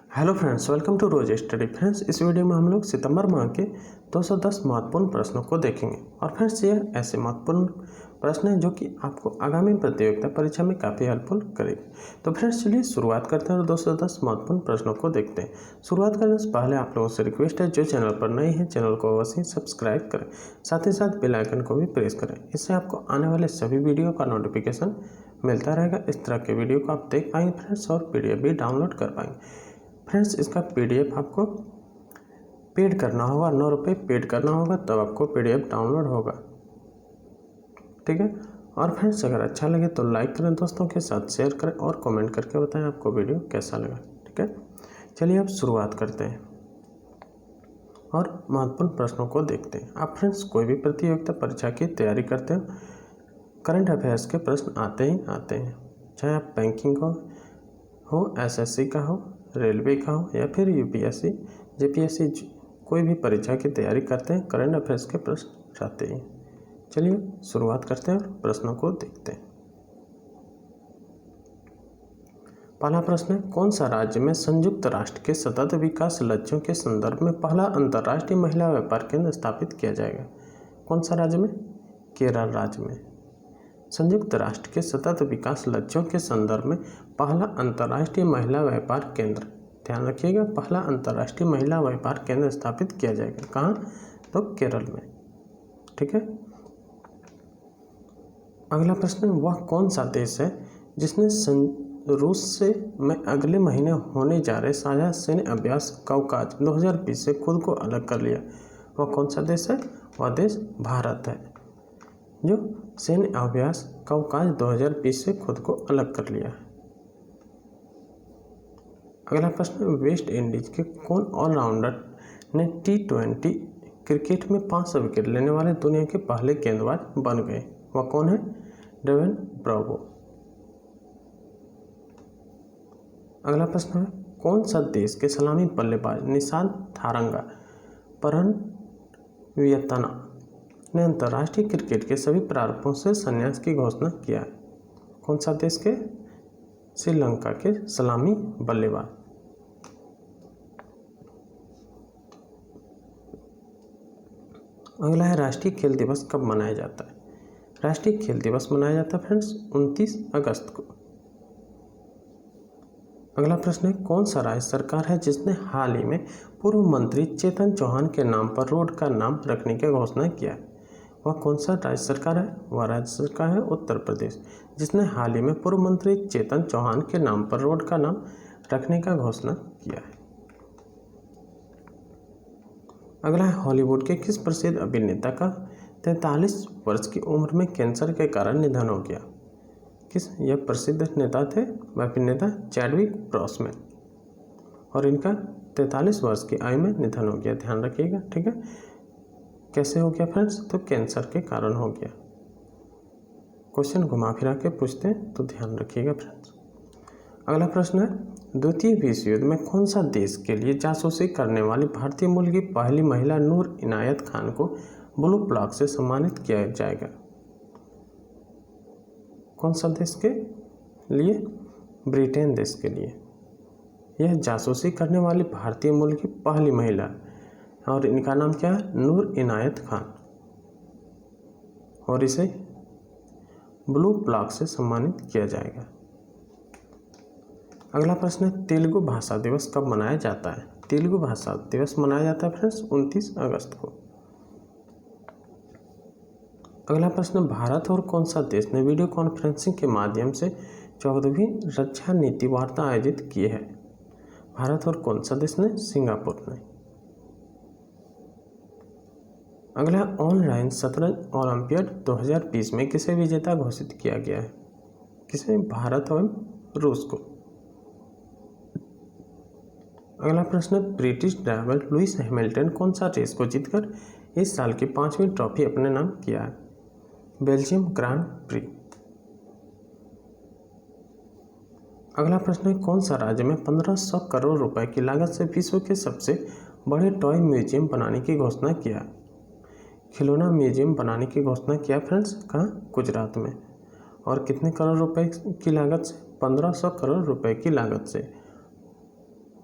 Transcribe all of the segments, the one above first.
Hello friends, welcome to रोज study. Friends, इस video में हम लोग सितंबर माह के 210 महत्वपूर्ण प्रश्नों को देखेंगे। और फ्रेंड्स, ये ऐसे महत्वपूर्ण प्रश्न हैं जो कि आपको आगामी प्रतियोगिता परीक्षा में काफ़ी हेल्पफुल करेगी। तो फ्रेंड्स, चलिए शुरुआत करते हैं और 210 महत्वपूर्ण प्रश्नों को देखते हैं। शुरुआत करने से पहले आप लोगों से रिक्वेस्ट है, जो चैनल पर नए हैं चैनल को अवश्य सब्सक्राइब करें, साथ ही साथ बेल आइकन को भी प्रेस करें। इससे आपको आने वाले सभी वीडियो का नोटिफिकेशन मिलता रहेगा। इस तरह के वीडियो को आप देख पाएंगे फ्रेंड्स, और PDF भी डाउनलोड कर पाएंगे। फ्रेंड्स, इसका PDF आपको पेड करना होगा, 9 रुपये पेड करना होगा, तब आपको PDF डाउनलोड होगा। ठीक है। और फ्रेंड्स, अगर अच्छा लगे तो लाइक करें, दोस्तों के साथ शेयर करें और कमेंट करके बताएं आपको वीडियो कैसा लगा। ठीक है, चलिए अब शुरुआत करते हैं और महत्वपूर्ण प्रश्नों को देखते हैं। आप फ्रेंड्स कोई भी प्रतियोगिता परीक्षा की तैयारी करते हो, करंट अफेयर्स के प्रश्न आते ही आते हैं। चाहे आप बैंकिंग हो, SSC का हो, रेलवे का हो या फिर UPSC, JPSC, कोई भी परीक्षा की तैयारी करते हैं, करंट अफेयर्स के प्रश्न रहते हैं। चलिए शुरुआत करते हैं और प्रश्नों को देखते हैं। पहला प्रश्न है, कौन सा राज्य में संयुक्त राष्ट्र के सतत विकास लक्ष्यों के संदर्भ में पहला अंतर्राष्ट्रीय महिला व्यापार केंद्र स्थापित किया जाएगा? कौन सा राज्य में? केरल राज्य में। संयुक्त राष्ट्र के सतत विकास लक्ष्यों के संदर्भ में पहला अंतर्राष्ट्रीय महिला व्यापार केंद्र, ध्यान रखिएगा, पहला अंतर्राष्ट्रीय महिला व्यापार केंद्र स्थापित किया जाएगा। कहाँ? तो केरल में। ठीक है। अगला प्रश्न, वह कौन सा देश है जिसने रूस से में अगले महीने होने जा रहे साझा सैन्य अभ्यास कवकाज 2020 से खुद को अलग कर लिया? वह कौन सा देश है? वह देश भारत है, जो सैन्य अभ्यास कवकाज 2020 से खुद को अलग कर लिया है। अगला प्रश्न, वेस्ट इंडीज के कौन ऑलराउंडर ने T20 क्रिकेट में 500 विकेट लेने वाले दुनिया के पहले गेंदबाज बन गए? वह कौन है? Devin Bravo. अगला प्रश्न है, कौन सा देश के सलामी बल्लेबाज निशांत थारंगा परनवियतना ने अंतर्राष्ट्रीय क्रिकेट के सभी प्रारूपों से संन्यास की घोषणा किया है? कौन सा देश के? श्रीलंका के सलामी बल्लेबाज। अगला है, राष्ट्रीय खेल दिवस कब मनाया जाता है? राष्ट्रीय खेल दिवस मनाया जाता है फ्रेंड्स 29 अगस्त को। अगला प्रश्न है, कौन सा राज्य सरकार है जिसने हाल ही में पूर्व मंत्री चेतन चौहान के नाम पर रोड का नाम रखने की घोषणा किया है? वह कौन सा राज्य सरकार है? वह राज्य सरकार है उत्तर प्रदेश, जिसने हाल ही में पूर्व मंत्री चेतन चौहान के नाम पर रोड का नाम रखने का घोषणा किया है। अगला है, हॉलीवुड के किस प्रसिद्ध अभिनेता का 43 वर्ष की उम्र में कैंसर के कारण निधन हो गया? किस? यह प्रसिद्ध नेता थे, अभिनेता चैडविक ब्रॉसमैन, और इनका 43 वर्ष की आयु में निधन हो गया। ध्यान रखिएगा। ठीक है, कैसे हो गया फ्रेंड्स? तो कैंसर के कारण हो गया। क्वेश्चन घुमा फिरा के पूछते हैं, तो ध्यान रखिएगा फ्रेंड्स। अगला प्रश्न है, द्वितीय विश्व युद्ध में कौन सा देश के लिए जासूसी करने वाली भारतीय मूल की पहली महिला नूर इनायत खान को ब्लू प्लॉक से सम्मानित किया जाएगा? कौन सा देश के लिए? ब्रिटेन देश के लिए। यह जासूसी करने वाली भारतीय मूल की पहली महिला, और इनका नाम क्या है? नूर इनायत खान, और इसे ब्लू प्लॉक से सम्मानित किया जाएगा। अगला प्रश्न है, तेलुगु भाषा दिवस कब मनाया जाता है? तेलुगु भाषा दिवस मनाया जाता है फ्रेंड्स 29 अगस्त को। अगला प्रश्न, भारत और कौन सा देश ने वीडियो कॉन्फ्रेंसिंग के माध्यम से 14वीं रक्षा नीति वार्ता आयोजित की है? भारत और कौन सा देश ने? सिंगापुर ने। अगला, ऑनलाइन शतरंज ओलंपियाड 2020 में किसे विजेता घोषित किया गया है? किसे? भारत और रूस को। अगला प्रश्न, ब्रिटिश ड्राइवर लुइस हैमिल्टन कौन सा रेस को जीतकर इस साल की 5वीं ट्रॉफी अपने नाम किया है? Belgium grand pre. अगला प्रश्न है, कौन सा राज्य में 1500 करोड़ रुपए की लागत से विश्व के सबसे बड़े टॉय म्यूजियम बनाने की घोषणा किया? खिलौना म्यूजियम बनाने की घोषणा किया फ्रेंड्स। कहाँ? गुजरात में। और कितने करोड़ रुपए की लागत से? 1500 करोड़ रुपए की लागत से।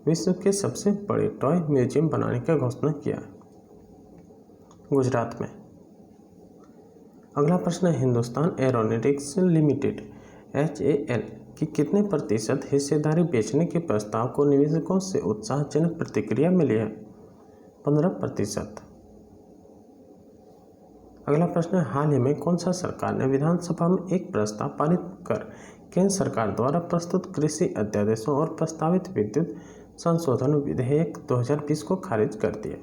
विश्व के सबसे बड़े टॉय म्यूजियम बनाने की घोषणा किया? गुजरात में। अगला प्रश्न है, हिंदुस्तान एरोनॉटिक्स लिमिटेड HAL की कितने प्रतिशत हिस्सेदारी बेचने के प्रस्ताव को निवेशकों से उत्साहजनक प्रतिक्रिया मिली है? 15%। अगला प्रश्न है, हाल ही में कौन सा सरकार ने विधानसभा में एक प्रस्ताव पारित कर केंद्र सरकार द्वारा प्रस्तुत कृषि अध्यादेशों और प्रस्तावित विद्युत संशोधन विधेयक 2020 को खारिज कर दिया?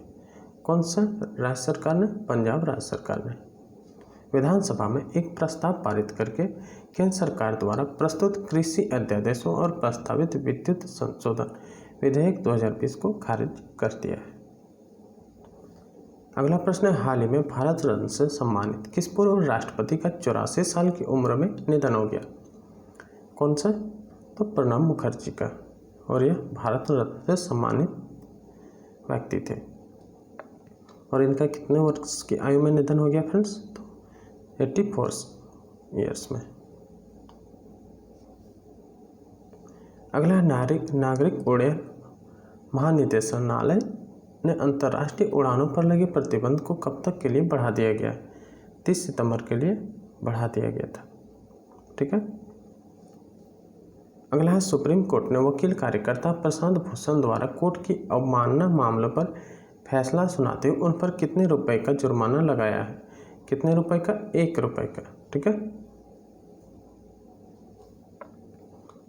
कौन सा राज्य सरकार ने? पंजाब राज्य सरकार ने विधानसभा में एक प्रस्ताव पारित करके केंद्र सरकार द्वारा प्रस्तुत कृषि अध्यादेशों और प्रस्तावित विद्युत संशोधन विधेयक 2020 को खारिज कर दिया है। अगला प्रश्न है, हाल ही में भारत रत्न से सम्मानित किस पूर्व राष्ट्रपति का 84 साल की उम्र में निधन हो गया? कौन सा? तो प्रणब मुखर्जी का, और यह भारत रत्न से सम्मानित व्यक्ति थे। और इनका कितने वर्ष की आयु में निधन हो गया फ्रेंड्स? तो 84 ईयर्स में। अगला, नागरिक उड्डयन महानिदेशालय ने अंतर्राष्ट्रीय उड़ानों पर लगे प्रतिबंध को कब तक के लिए बढ़ा दिया गया? 30 सितंबर के लिए बढ़ा दिया गया था। ठीक है। अगला है, सुप्रीम कोर्ट ने वकील कार्यकर्ता प्रशांत भूषण द्वारा कोर्ट की अवमानना मामले पर फैसला सुनाते हुए उन पर कितने रुपए का जुर्माना लगाया है? कितने रुपए का? 1 रुपए का। ठीक है।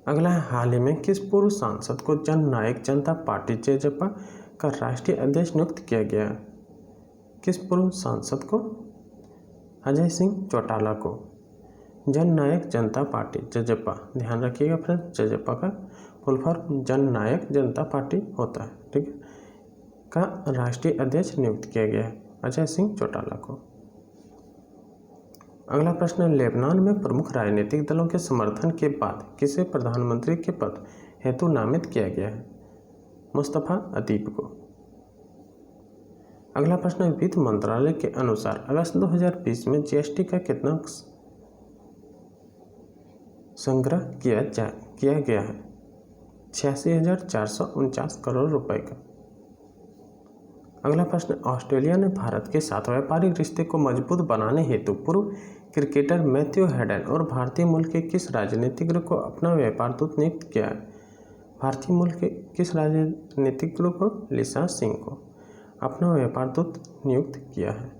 अगला है, हाल ही में किस पूर्व सांसद को जननायक जनता पार्टी जेजेपा का राष्ट्रीय अध्यक्ष नियुक्त किया गया? किस पूर्व सांसद को? अजय सिंह चौटाला को जननायक जनता पार्टी जेजेपा, ध्यान रखिएगा फ्रेंड्स, जेजेपा का फुल फॉर्म जननायक जनता पार्टी होता है, ठीक है, का राष्ट्रीय अध्यक्ष नियुक्त किया गया है अजय सिंह चौटाला को। अगला प्रश्न, लेबनान में प्रमुख राजनीतिक दलों के समर्थन के बाद किसे प्रधानमंत्री के पद हेतु नामित किया गया है? मुस्तफा अदीब को। अगला प्रश्न, वित्त मंत्रालय के अनुसार अगस्त 2020 में GST का कितना संग्रह किया गया है? 86,449 करोड़ रुपए का। अगला प्रश्न, ऑस्ट्रेलिया ने भारत के साथ व्यापारिक रिश्ते को मजबूत बनाने हेतु पूर्व क्रिकेटर मैथ्यू हेडन और भारतीय मूल के किस राजनीतिज्ञ को अपना व्यापार दूत नियुक्त किया है? भारतीय मूल के किस राजनीतिज्ञ को? लिसा सिंह को अपना व्यापार दूत नियुक्त किया है।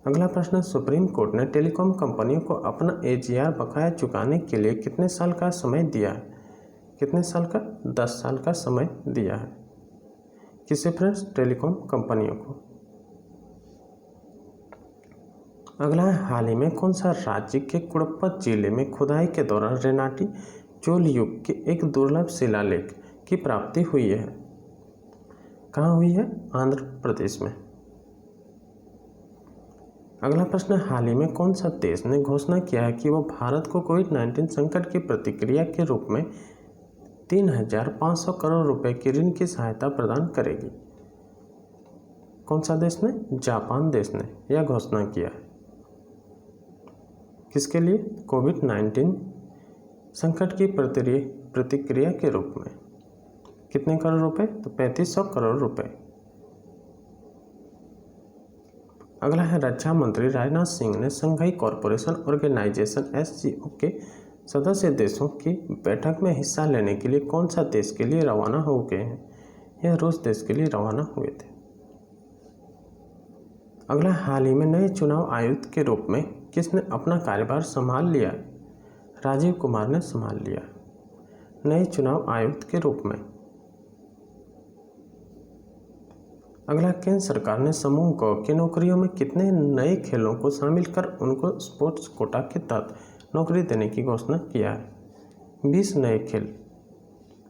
अगला प्रश्न, सुप्रीम कोर्ट ने टेलीकॉम कंपनियों को अपना AGR बकाया चुकाने के लिए कितने साल का समय दिया है? कितने साल का? 10 साल का समय दिया है। किसे फ्रेंड्स? टेलीकॉम कंपनियों को। अगला है, हाल ही में कौन सा राज्य के कुड़प्पा जिले में खुदाई के दौरान रेनाटी चोल युग के एक दुर्लभ शिलालेख की प्राप्ति हुई है? कहाँ हुई है? आंध्र प्रदेश में। अगला प्रश्न, हाल ही में कौन सा देश ने घोषणा किया है कि वो भारत को कोविड-19 संकट की प्रतिक्रिया के रूप में 3,500 करोड़ रुपए की ऋण की सहायता प्रदान करेगी? कौन सा देश ने? जापान देश ने यह घोषणा किया है। किसके लिए? कोविड-19 संकट की प्रतिक्रिया के रूप में। कितने करोड़ रुपए? तो 3500 करोड़ रुपए। अगला है, रक्षा मंत्री राजनाथ सिंह ने शंघाई कॉरपोरेशन ऑर्गेनाइजेशन SCO के सदस्य देशों की बैठक में हिस्सा लेने के लिए कौन सा देश के लिए रवाना हो गए हैं? यह रूस देश के लिए रवाना हुए थे। अगला, हाल ही में नए चुनाव आयुक्त के रूप में किसने अपना कार्यभार संभाल लिया? राजीव कुमार ने संभाल लिया नए चुनाव आयुक्त के रूप में। अगला, केंद्र सरकार ने समूह ग की नौकरियों में कितने नए खेलों को शामिल कर उनको स्पोर्ट्स कोटा के तहत नौकरी देने की घोषणा किया है? 20 नए खेल।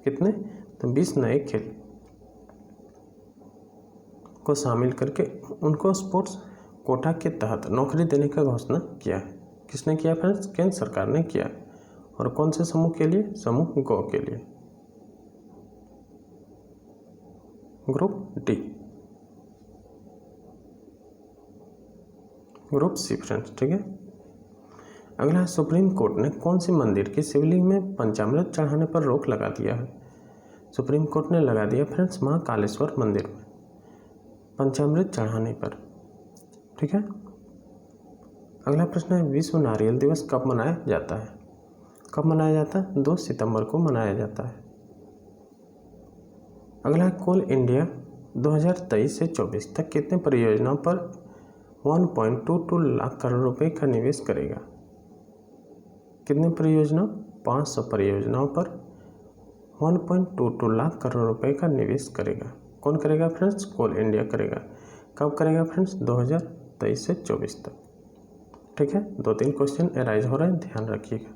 कितने? तो 20 नए खेल को शामिल करके उनको स्पोर्ट्स कोटा के तहत नौकरी देने का घोषणा किया है। किसने किया फ्रेंड्स? केंद्र सरकार ने किया। और कौन से समूह के लिए? समूह ग के लिए, group D. Group C friends, ठीक है। अगला, सुप्रीम कोर्ट ने कौन से मंदिर के शिवलिंग में पंचामृत चढ़ाने पर रोक लगा दिया है? सुप्रीम कोर्ट ने लगा दिया फ्रेंड्स महाकालेश्वर मंदिर में पंचामृत चढ़ाने पर। ठीक है। अगला प्रश्न है विश्व नारियल दिवस कब मनाया जाता है? कब मनाया जाता है? 2 सितंबर को मनाया जाता है। अगला है कोल इंडिया 2023 से 24 तक कितने परियोजनाओं पर 1.22 लाख करोड़ रुपए का निवेश करेगा? कितने परियोजना? 500 परियोजनाओं पर 1.22 लाख करोड़ रुपए का निवेश करेगा। कौन करेगा फ्रेंड्स? कोल इंडिया करेगा। कब करेगा फ्रेंड्स? 2023 से 24 तक। ठीक है। 2-3 क्वेश्चन अराइज हो रहे हैं, ध्यान रखिएगा।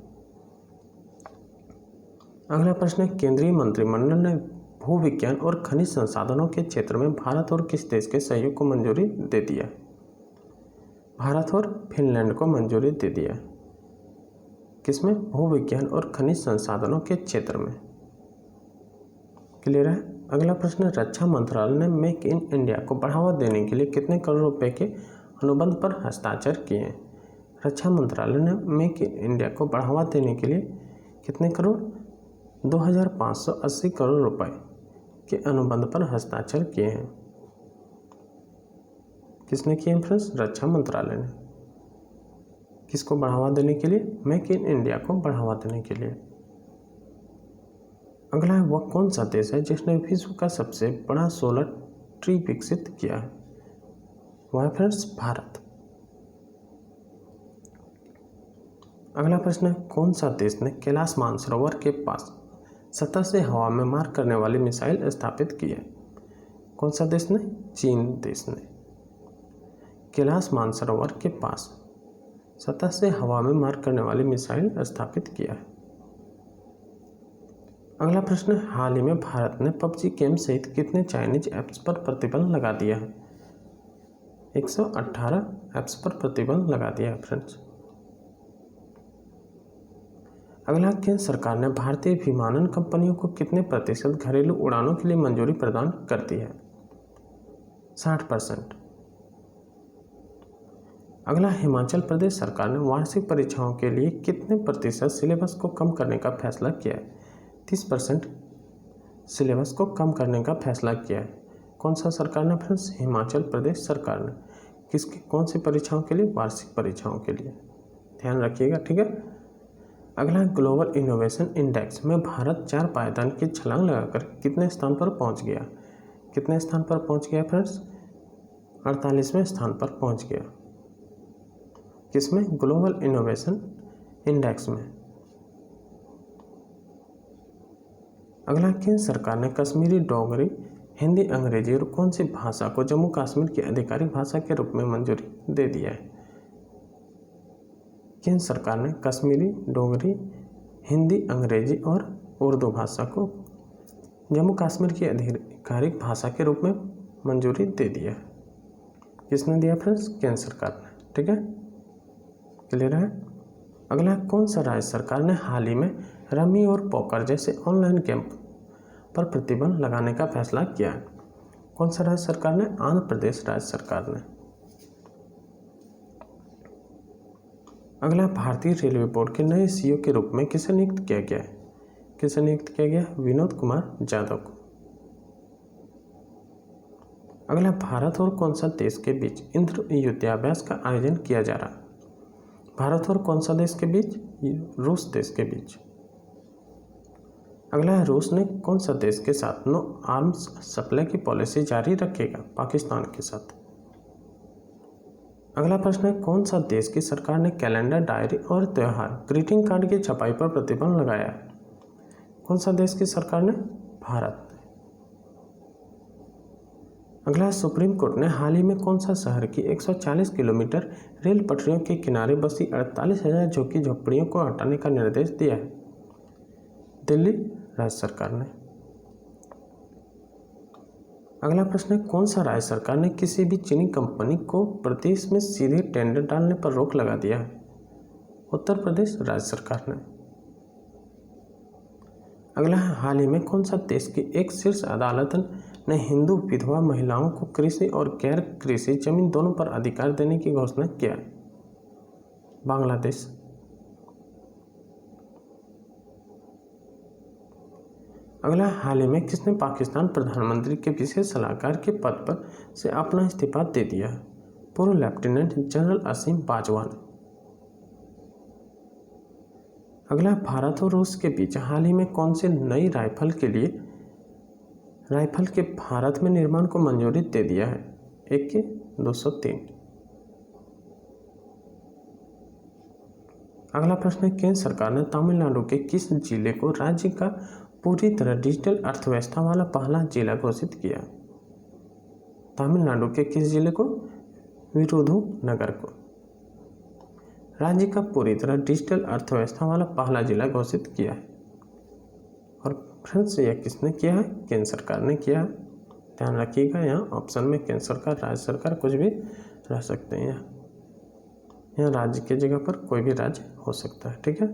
अगला प्रश्न है केंद्रीय मंत्रिमंडल ने भूविज्ञान और खनिज संसाधनों के क्षेत्र में भारत और किस देश के सहयोग को मंजूरी दे दिया? भारत और फिनलैंड को मंजूरी दे दिया। किसमें? भूविज्ञान और खनिज संसाधनों के क्षेत्र में। क्लियर है। अगला प्रश्न रक्षा मंत्रालय ने मेक इन इंडिया को बढ़ावा देने के लिए कितने करोड़ रुपए के अनुबंध पर हस्ताक्षर किए हैं? रक्षा मंत्रालय ने मेक इन इंडिया को बढ़ावा देने के लिए कितने करोड़? 2580 करोड़ रुपए के अनुबंध पर हस्ताक्षर किए हैं। किसने किए हैं फ्रेंड्स? रक्षा मंत्रालय ने। किसको बढ़ावा देने के लिए? मेक इन इंडिया को बढ़ावा देने के लिए। अगला है वह कौन सा देश है जिसने विश्व का सबसे बड़ा सोलर ट्री विकसित किया है? वह है फ्रेंड्स भारत। अगला प्रश्न है कौन सा देश ने कैलाश मानसरोवर के पास सतह से हवा में मार करने वाली मिसाइल स्थापित की है? कौन सा देश ने? चीन देश ने कैलाश मानसरोवर के पास सतह से हवा में मार करने वाली मिसाइल स्थापित किया है। अगला प्रश्न है हाल ही में भारत ने पबजी गेम सहित कितने चाइनीज ऐप्स पर प्रतिबंध लगा दिया है? 118 ऐप्स पर प्रतिबंध लगा दिया है फ्रेंड्स। अगला केंद्र सरकार ने भारतीय विमानन कंपनियों को कितने प्रतिशत घरेलू उड़ानों के लिए मंजूरी प्रदान कर दी है? 60%। अगला हिमाचल प्रदेश सरकार ने वार्षिक परीक्षाओं के लिए कितने प्रतिशत सिलेबस को कम करने का फैसला किया है? 30% सिलेबस को कम करने का फैसला किया है। कौन सा सरकार ने फ्रेंड्स? हिमाचल प्रदेश सरकार ने। किसकी? कौन सी परीक्षाओं के लिए? वार्षिक परीक्षाओं के लिए। ध्यान रखिएगा। ठीक है। अगला ग्लोबल इनोवेशन इंडेक्स में भारत 4 पायदान की छलांग लगाकर कितने स्थान पर पहुंच गया? कितने स्थान पर पहुंच गया फ्रेंड्स? 48वें स्थान पर पहुंच गया। किसमें? ग्लोबल इनोवेशन इंडेक्स में। अगला केंद्र सरकार ने कश्मीरी, डोगरी, हिंदी, अंग्रेजी और कौन सी भाषा को जम्मू कश्मीर की आधिकारिक भाषा के रूप में मंजूरी दे दिया है? केंद्र सरकार ने कश्मीरी, डोगरी, हिंदी, अंग्रेजी और उर्दू भाषा को जम्मू कश्मीर की आधिकारिक भाषा के रूप में मंजूरी दे दिया है। किसने दिया फ्रेंड्स? केंद्र सरकार ने। ठीक है। क्लियर है। अगला कौन सा राज्य सरकार ने हाल ही में रमी और पोकर जैसे ऑनलाइन गेम पर प्रतिबंध लगाने का फैसला किया है? कौन सा राज्य सरकार ने? आंध्र प्रदेश राज्य सरकार ने। अगला भारतीय रेलवे बोर्ड के नए सीईओ के रूप में किसे नियुक्त किया गया है? किसे नियुक्त किया गया? विनोद कुमार यादव को। अगला भारत और कौन सा देश के बीच इंद्र युद्धाभ्यास का आयोजन किया जा रहा है? भारत और कौन सा देश के बीच? रूस देश के बीच। अगला है रूस ने कौन सा देश के साथ नो आर्म्स सप्लाई की पॉलिसी जारी रखेगा? पाकिस्तान के साथ। अगला प्रश्न है कौन सा देश की सरकार ने कैलेंडर, डायरी और त्यौहार ग्रीटिंग कार्ड की छपाई पर प्रतिबंध लगाया है? कौन सा देश की सरकार ने? भारत। अगला सुप्रीम कोर्ट ने हाल ही में कौन सा शहर की 140 किलोमीटर रेल पटरियों के किनारे बसी 48,000 झुग्गी झोपड़ियों को हटाने का निर्देश दिया है? दिल्ली राज्य सरकार ने। अगला प्रश्न है कौन सा राज्य सरकार ने किसी भी चीनी कंपनी को प्रदेश में सीधे टेंडर डालने पर रोक लगा दिया है? उत्तर प्रदेश राज्य सरकार ने। अगला है हाल ही में कौन सा देश की एक शीर्ष अदालत ने हिंदू विधवा महिलाओं को कृषि और गैर कृषि जमीन दोनों पर अधिकार देने की घोषणा किया है? बांग्लादेश। अगला, हाल ही में किसने पाकिस्तान प्रधानमंत्री के विशेष सलाहकार के पद पर से अपना इस्तीफा दे दिया? पूर्व लेफ्टिनेंट जनरल असीम बाजवा ने। अगला, भारत और रूस के बीच हाल ही में कौन से नई राइफल के भारत में निर्माण को मंजूरी दे दिया है? AK 203। अगला प्रश्न है, केंद्र सरकार ने तमिलनाडु के किस जिले को राज्य का पूरी तरह डिजिटल अर्थव्यवस्था वाला पहला जिला घोषित किया? तमिलनाडु के किस जिले को? विरुधुनगर को राज्य का पूरी तरह डिजिटल अर्थव्यवस्था वाला पहला जिला घोषित किया है। और फ्रेंड्स, यह किसने किया है? केंद्र सरकार ने किया है। ध्यान रखिएगा, यहाँ ऑप्शन में केंद्र सरकार, राज्य सरकार कुछ भी रह सकते हैं। यहाँ राज्य की जगह पर कोई भी राज्य हो सकता है। ठीक है।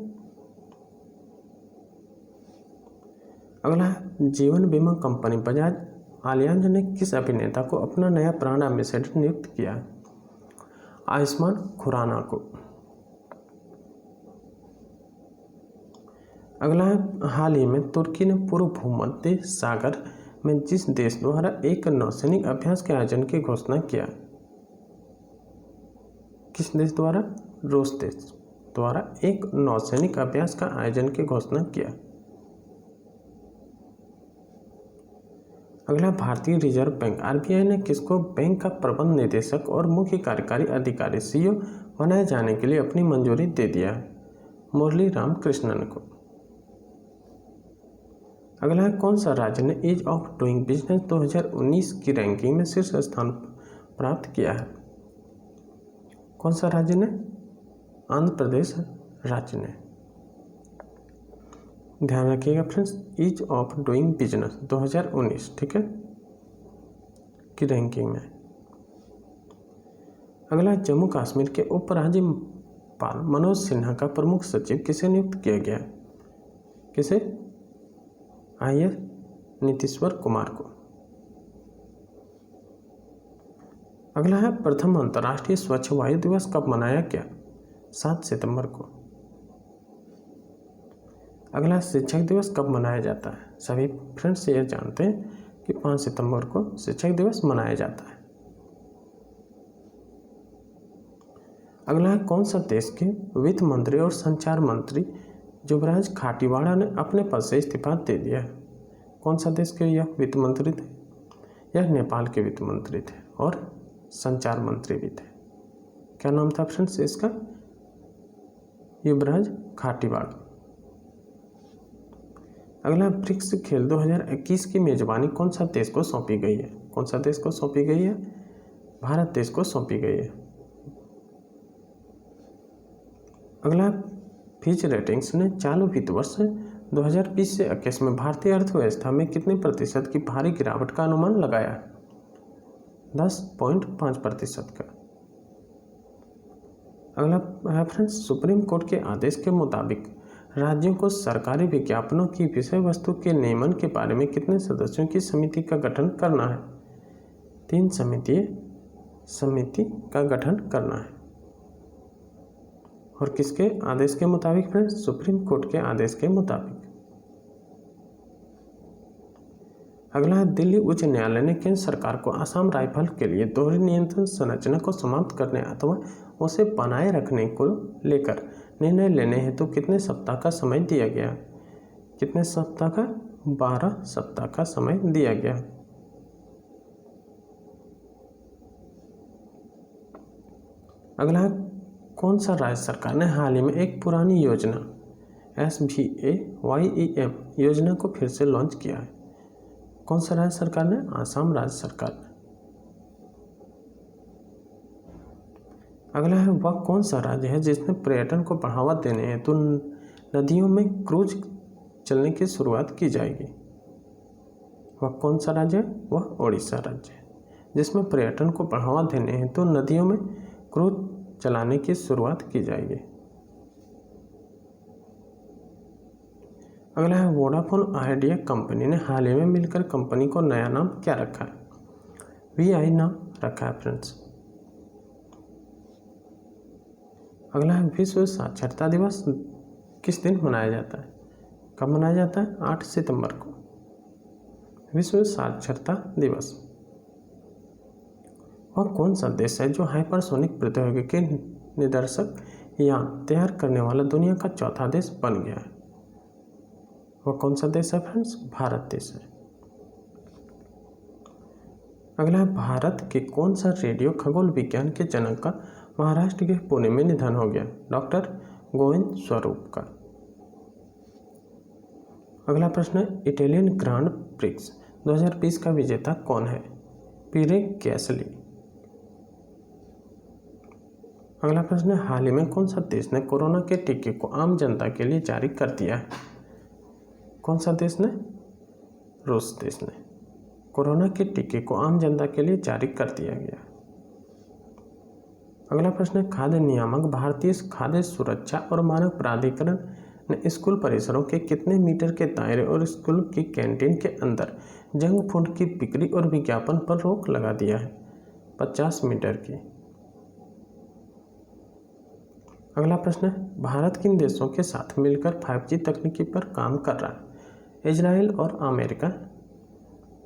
अगला है, जीवन बीमा कंपनी बजाज आलियांज ने किस अभिनेता को अपना नया ब्रांड एम्बेसडर नियुक्त किया है? आयुष्मान खुराना को। अगला है, हाल ही में तुर्की ने पूर्व भूमध्य सागर में जिस देश द्वारा एक नौसैनिक अभ्यास के आयोजन की घोषणा किया? किस देश द्वारा? रूस देश द्वारा एक नौसैनिक अभ्यास का आयोजन की घोषणा किया। अगला, भारतीय रिजर्व बैंक RBI ने किसको बैंक का प्रबंध निदेशक और मुख्य कार्यकारी अधिकारी CEO बनाए जाने के लिए अपनी मंजूरी दे दिया? मुरली राम कृष्णन को। अगला है, कौन सा राज्य ने ईज ऑफ डूइंग बिजनेस 2019 की रैंकिंग में शीर्ष स्थान प्राप्त किया है? कौन सा राज्य ने? आंध्र प्रदेश राज्य ने। ध्यान रखिएगा friends, ease of doing business 2019, ठीक है, की रैंकिंग में। अगला, जम्मू कश्मीर के उपराज्यपाल मनोज सिन्हा का प्रमुख सचिव किसे नियुक्त किया गया? किसे? IAS नीतीश्वर कुमार को। अगला है, प्रथम अंतर्राष्ट्रीय स्वच्छ वायु दिवस कब मनाया गया? 7 सितंबर को। अगला, शिक्षक दिवस कब मनाया जाता है? सभी फ्रेंड्स ये जानते हैं कि 5 सितंबर को शिक्षक दिवस मनाया जाता है। अगला है, कौन सा देश के वित्त मंत्री और संचार मंत्री युवराज खाटीवाड़ा ने अपने पद से इस्तीफा दे दिया है? कौन सा देश के यह वित्त मंत्री थे? यह नेपाल के वित्त मंत्री थे और संचार मंत्री भी थे। क्या नाम था फ्रेंड्स इसका? युवराज खाटीवाड़ा। अगला, ब्रिक्स खेल 2021 की मेजबानी कौन सा देश को सौंपी गई है? कौन सा देश को सौंपी गई है? भारत देश को सौंपी गई है। अगला, फिच रेटिंग्स ने चालू वित्त वर्ष 2020 से 21 में भारतीय अर्थव्यवस्था में कितने प्रतिशत की भारी गिरावट का अनुमान लगाया है? 10.5% का। अगला है फ्रेंड्स, सुप्रीम कोर्ट के आदेश के मुताबिक राज्यों को सरकारी विज्ञापनों की विषय वस्तु के नियमन के बारे में कितने सदस्यों की समिति का गठन करना है? 3 समिति का गठन करना है। और किसके आदेश के मुताबिक फ्रेंड्स? सुप्रीम कोर्ट के आदेश के मुताबिक। अगला है, दिल्ली उच्च न्यायालय ने केंद्र सरकार को असम राइफल के लिए दोहरी नियंत्रण संरचना को समाप्त करने अथवा उसे बनाए रखने को लेकर निर्णय लेने हेतु कितने सप्ताह का समय दिया गया? कितने सप्ताह का? 12 सप्ताह का समय दिया गया। अगला है, कौन सा राज्य सरकार ने हाल ही में एक पुरानी योजना SVAYEM योजना को फिर से लॉन्च किया है? कौन सा राज्य सरकार ने? आसाम राज्य सरकार ने। अगला है, वह कौन सा राज्य है जिसने पर्यटन को बढ़ावा देने हेतु नदियों में क्रूज चलने की शुरुआत की जाएगी? वह कौन सा राज्य है? वह ओडिशा राज्य है, जिसमें पर्यटन को बढ़ावा देने हेतु नदियों में क्रूज चलाने की शुरुआत की जाएगी। अगला है, वोडाफोन आइडिया कंपनी ने हाल ही में मिलकर कंपनी को नया नाम क्या रखा है? VI नाम रखा है फ्रेंड्स। अगला है, विश्व साक्षरता दिवस किस दिन मनाया जाता है? कब मनाया जाता है? 8 सितंबर को। विश्व साक्षरता दिवस। वह कौन सा देश है जो हाइपरसोनिक प्रौद्योगिकी के निदर्शक यान तैयार करने वाला दुनिया का चौथा देश बन गया है? वह कौन सा देश है फ्रेंड्स? भारत देश है। अगला है, भारत के कौन सा रेडियो खगोल विज्ञान के जनक का महाराष्ट्र के पुणे में निधन हो गया? डॉक्टर गोविंद स्वरूप का। अगला प्रश्न है, इटालियन ग्रांड प्रिक्स 2020 का विजेता कौन है? पीरे गैसली। अगला प्रश्न है, हाल ही में कौन सा देश ने कोरोना के टीके को आम जनता के लिए जारी कर दिया है? कौन सा देश ने? रूस देश ने कोरोना के टीके को आम जनता के लिए जारी कर दिया गया। अगला प्रश्न है, खाद्य नियामक भारतीय खाद्य सुरक्षा और मानक प्राधिकरण ने स्कूल परिसरों के कितने मीटर के दायरे और स्कूल की कैंटीन के अंदर जंक फूड की बिक्री और विज्ञापन पर रोक लगा दिया है? 50 मीटर की। अगला प्रश्न है, भारत किन देशों के साथ मिलकर 5G तकनीकी पर काम कर रहा है? इजराइल और अमेरिका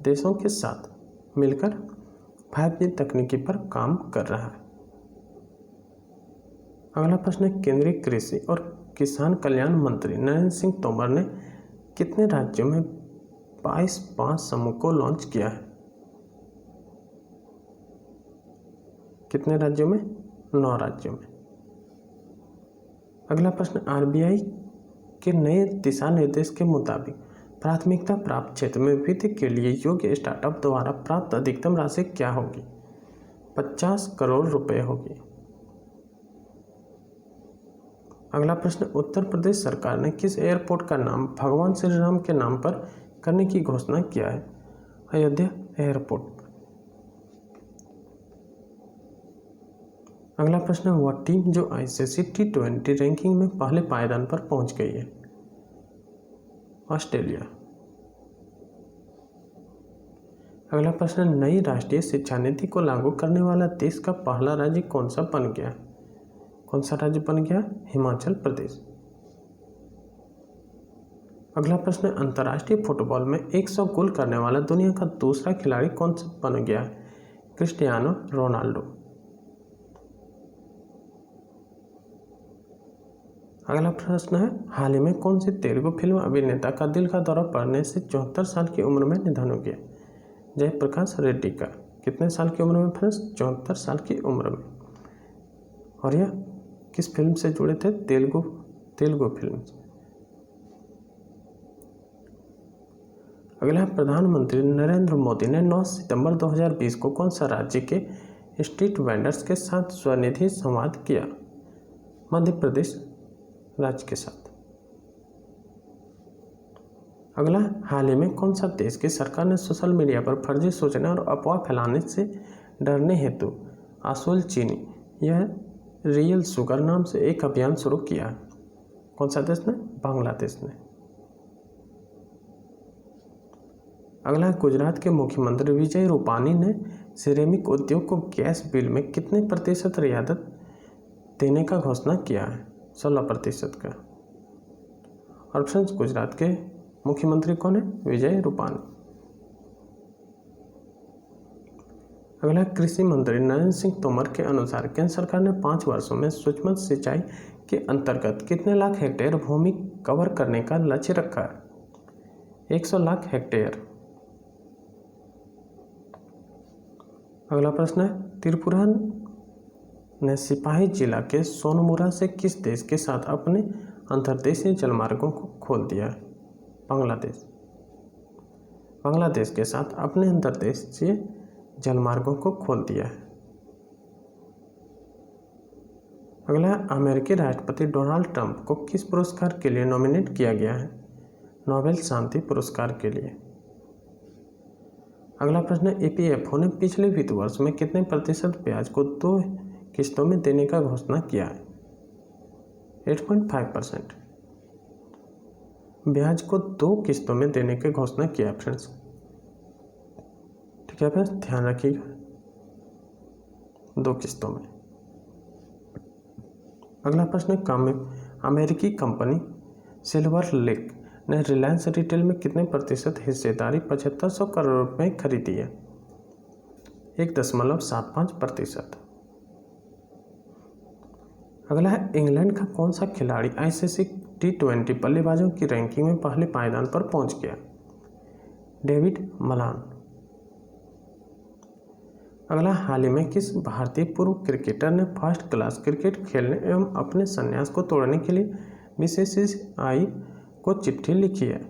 देशों के साथ मिलकर 5G तकनीकी पर काम कर रहा है। अगला प्रश्न है, केंद्रीय कृषि और किसान कल्याण मंत्री नरेंद्र सिंह तोमर ने कितने राज्यों में 22 समूह को लॉन्च किया है? कितने राज्यों में? 9 राज्यों में। अगला प्रश्न, आरबीआई के नए दिशा निर्देश के मुताबिक प्राथमिकता प्राप्त क्षेत्र में वित्त के लिए योग्य स्टार्टअप द्वारा प्राप्त अधिकतम राशि क्या होगी? 50 करोड़ रुपए होगी। अगला प्रश्न, उत्तर प्रदेश सरकार ने किस एयरपोर्ट का नाम भगवान श्री राम के नाम पर करने की घोषणा किया है? अयोध्या एयरपोर्ट। अगला प्रश्न, वह टीम जो आईसीसी T20 रैंकिंग में पहले पायदान पर पहुंच गई है? ऑस्ट्रेलिया। अगला प्रश्न, नई राष्ट्रीय शिक्षा नीति को लागू करने वाला देश का पहला राज्य कौन सा बन गया? कौन सा राज्य बन गया? हिमाचल प्रदेश। अगला प्रश्न, अंतर्राष्ट्रीय फुटबॉल में 100 गोल करने वाला दुनिया का दूसरा खिलाड़ी कौन सा बन गया? Cristiano Ronaldo. अगला प्रश्न है, हाल ही में कौन सी तेलुगु फिल्म अभिनेता का दिल का दौरा पड़ने से 74 साल की उम्र में निधन हो गया? जयप्रकाश रेड्डी का। कितने साल की उम्र में फ्रेंड्स? 74 साल की उम्र में। और यह किस फिल्म से जुड़े थे? तेलुगु फिल्म से। अगला, प्रधानमंत्री नरेंद्र मोदी ने 9 सितंबर 2020 को कौन सा राज्य के स्ट्रीट वेंडर्स के साथ स्वनिधि संवाद किया? मध्य प्रदेश राज्य के साथ। अगला, हाल ही में कौन सा देश की सरकार ने सोशल मीडिया पर फर्जी सूचना और अफवाह फैलाने से डरने हेतु आसुल चीनी यह रियल शुगर नाम से एक अभियान शुरू किया है? कौन सा देश ने? बांग्लादेश ने। अगला, गुजरात के मुख्यमंत्री विजय रूपानी ने सिरेमिक उद्योग को गैस बिल में कितने प्रतिशत रियायत देने का घोषणा किया है? 16% का। और फ्रेंड्स, गुजरात के मुख्यमंत्री कौन है? विजय रूपानी। अगला, कृषि मंत्री नरेंद्र सिंह तोमर के अनुसार केंद्र सरकार ने 5 वर्षों में सूक्ष्म सिंचाई के अंतर्गत कितने लाख हेक्टेयर भूमि कवर करने का लक्ष्य रखा है? 100 लाख हेक्टेयर। अगला प्रश्न है, त्रिपुरा ने सिपाही जिला के सोनमुरा से किस देश के साथ अपने अंतर्देशीय जलमार्गों को खोल दिया है? बांग्लादेश। बांग्लादेश के साथ अपने अंतर्देशीय जलमार्गों को खोल दिया है। अगला, अमेरिकी राष्ट्रपति डोनाल्ड ट्रंप को किस पुरस्कार के लिए नॉमिनेट किया गया है? नोबेल शांति पुरस्कार के लिए। अगला प्रश्न, ईपीएफओ ने पिछले वित्त वर्ष में कितने प्रतिशत ब्याज को 2 किस्तों में देने का घोषणा किया है? 8.5%। ब्याज को 2 किस्तों में देने की घोषणा किया फ्रेंड्स। ठीक है फ्रेंड्स, ध्यान रखिएगा, 2 किस्तों में। अगला प्रश्न, अमेरिकी कंपनी सिल्वर लेक ने रिलायंस रिटेल में कितने प्रतिशत हिस्सेदारी 7500 करोड़ रुपए में खरीदी है? 1.75%। अगला है, इंग्लैंड का कौन सा खिलाड़ी आईसीसी T20 बल्लेबाजों की रैंकिंग में पहले पायदान पर पहुंच गया? David Malan. अगला, हाल ही में किस भारतीय पूर्व क्रिकेटर ने फर्स्ट क्लास क्रिकेट खेलने एवं अपने संन्यास को तोड़ने के लिए बीसीसीआई को चिट्ठी लिखी है?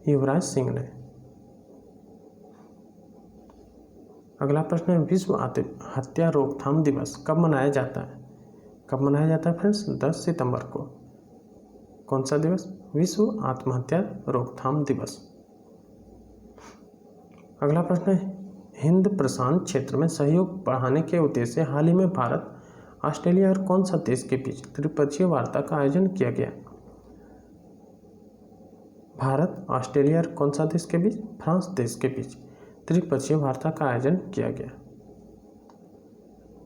युवराज सिंह ने। अगला प्रश्न है, विश्व हत्या रोकथाम दिवस कब मनाया जाता है? कब मनाया जाता है फ्रेंड्स? 10 सितंबर को। कौन सा दिवस? विश्व आत्महत्या रोकथाम दिवस। अगला प्रश्न है, हिंद प्रशांत क्षेत्र में सहयोग बढ़ाने के उद्देश्य से हाल ही में भारत, ऑस्ट्रेलिया और कौन सा देश के बीच त्रिपक्षीय वार्ता का आयोजन किया गया? भारत, ऑस्ट्रेलिया और कौन सा देश के बीच? फ्रांस देश के बीच त्रिपक्षीय वार्ता का आयोजन किया गया।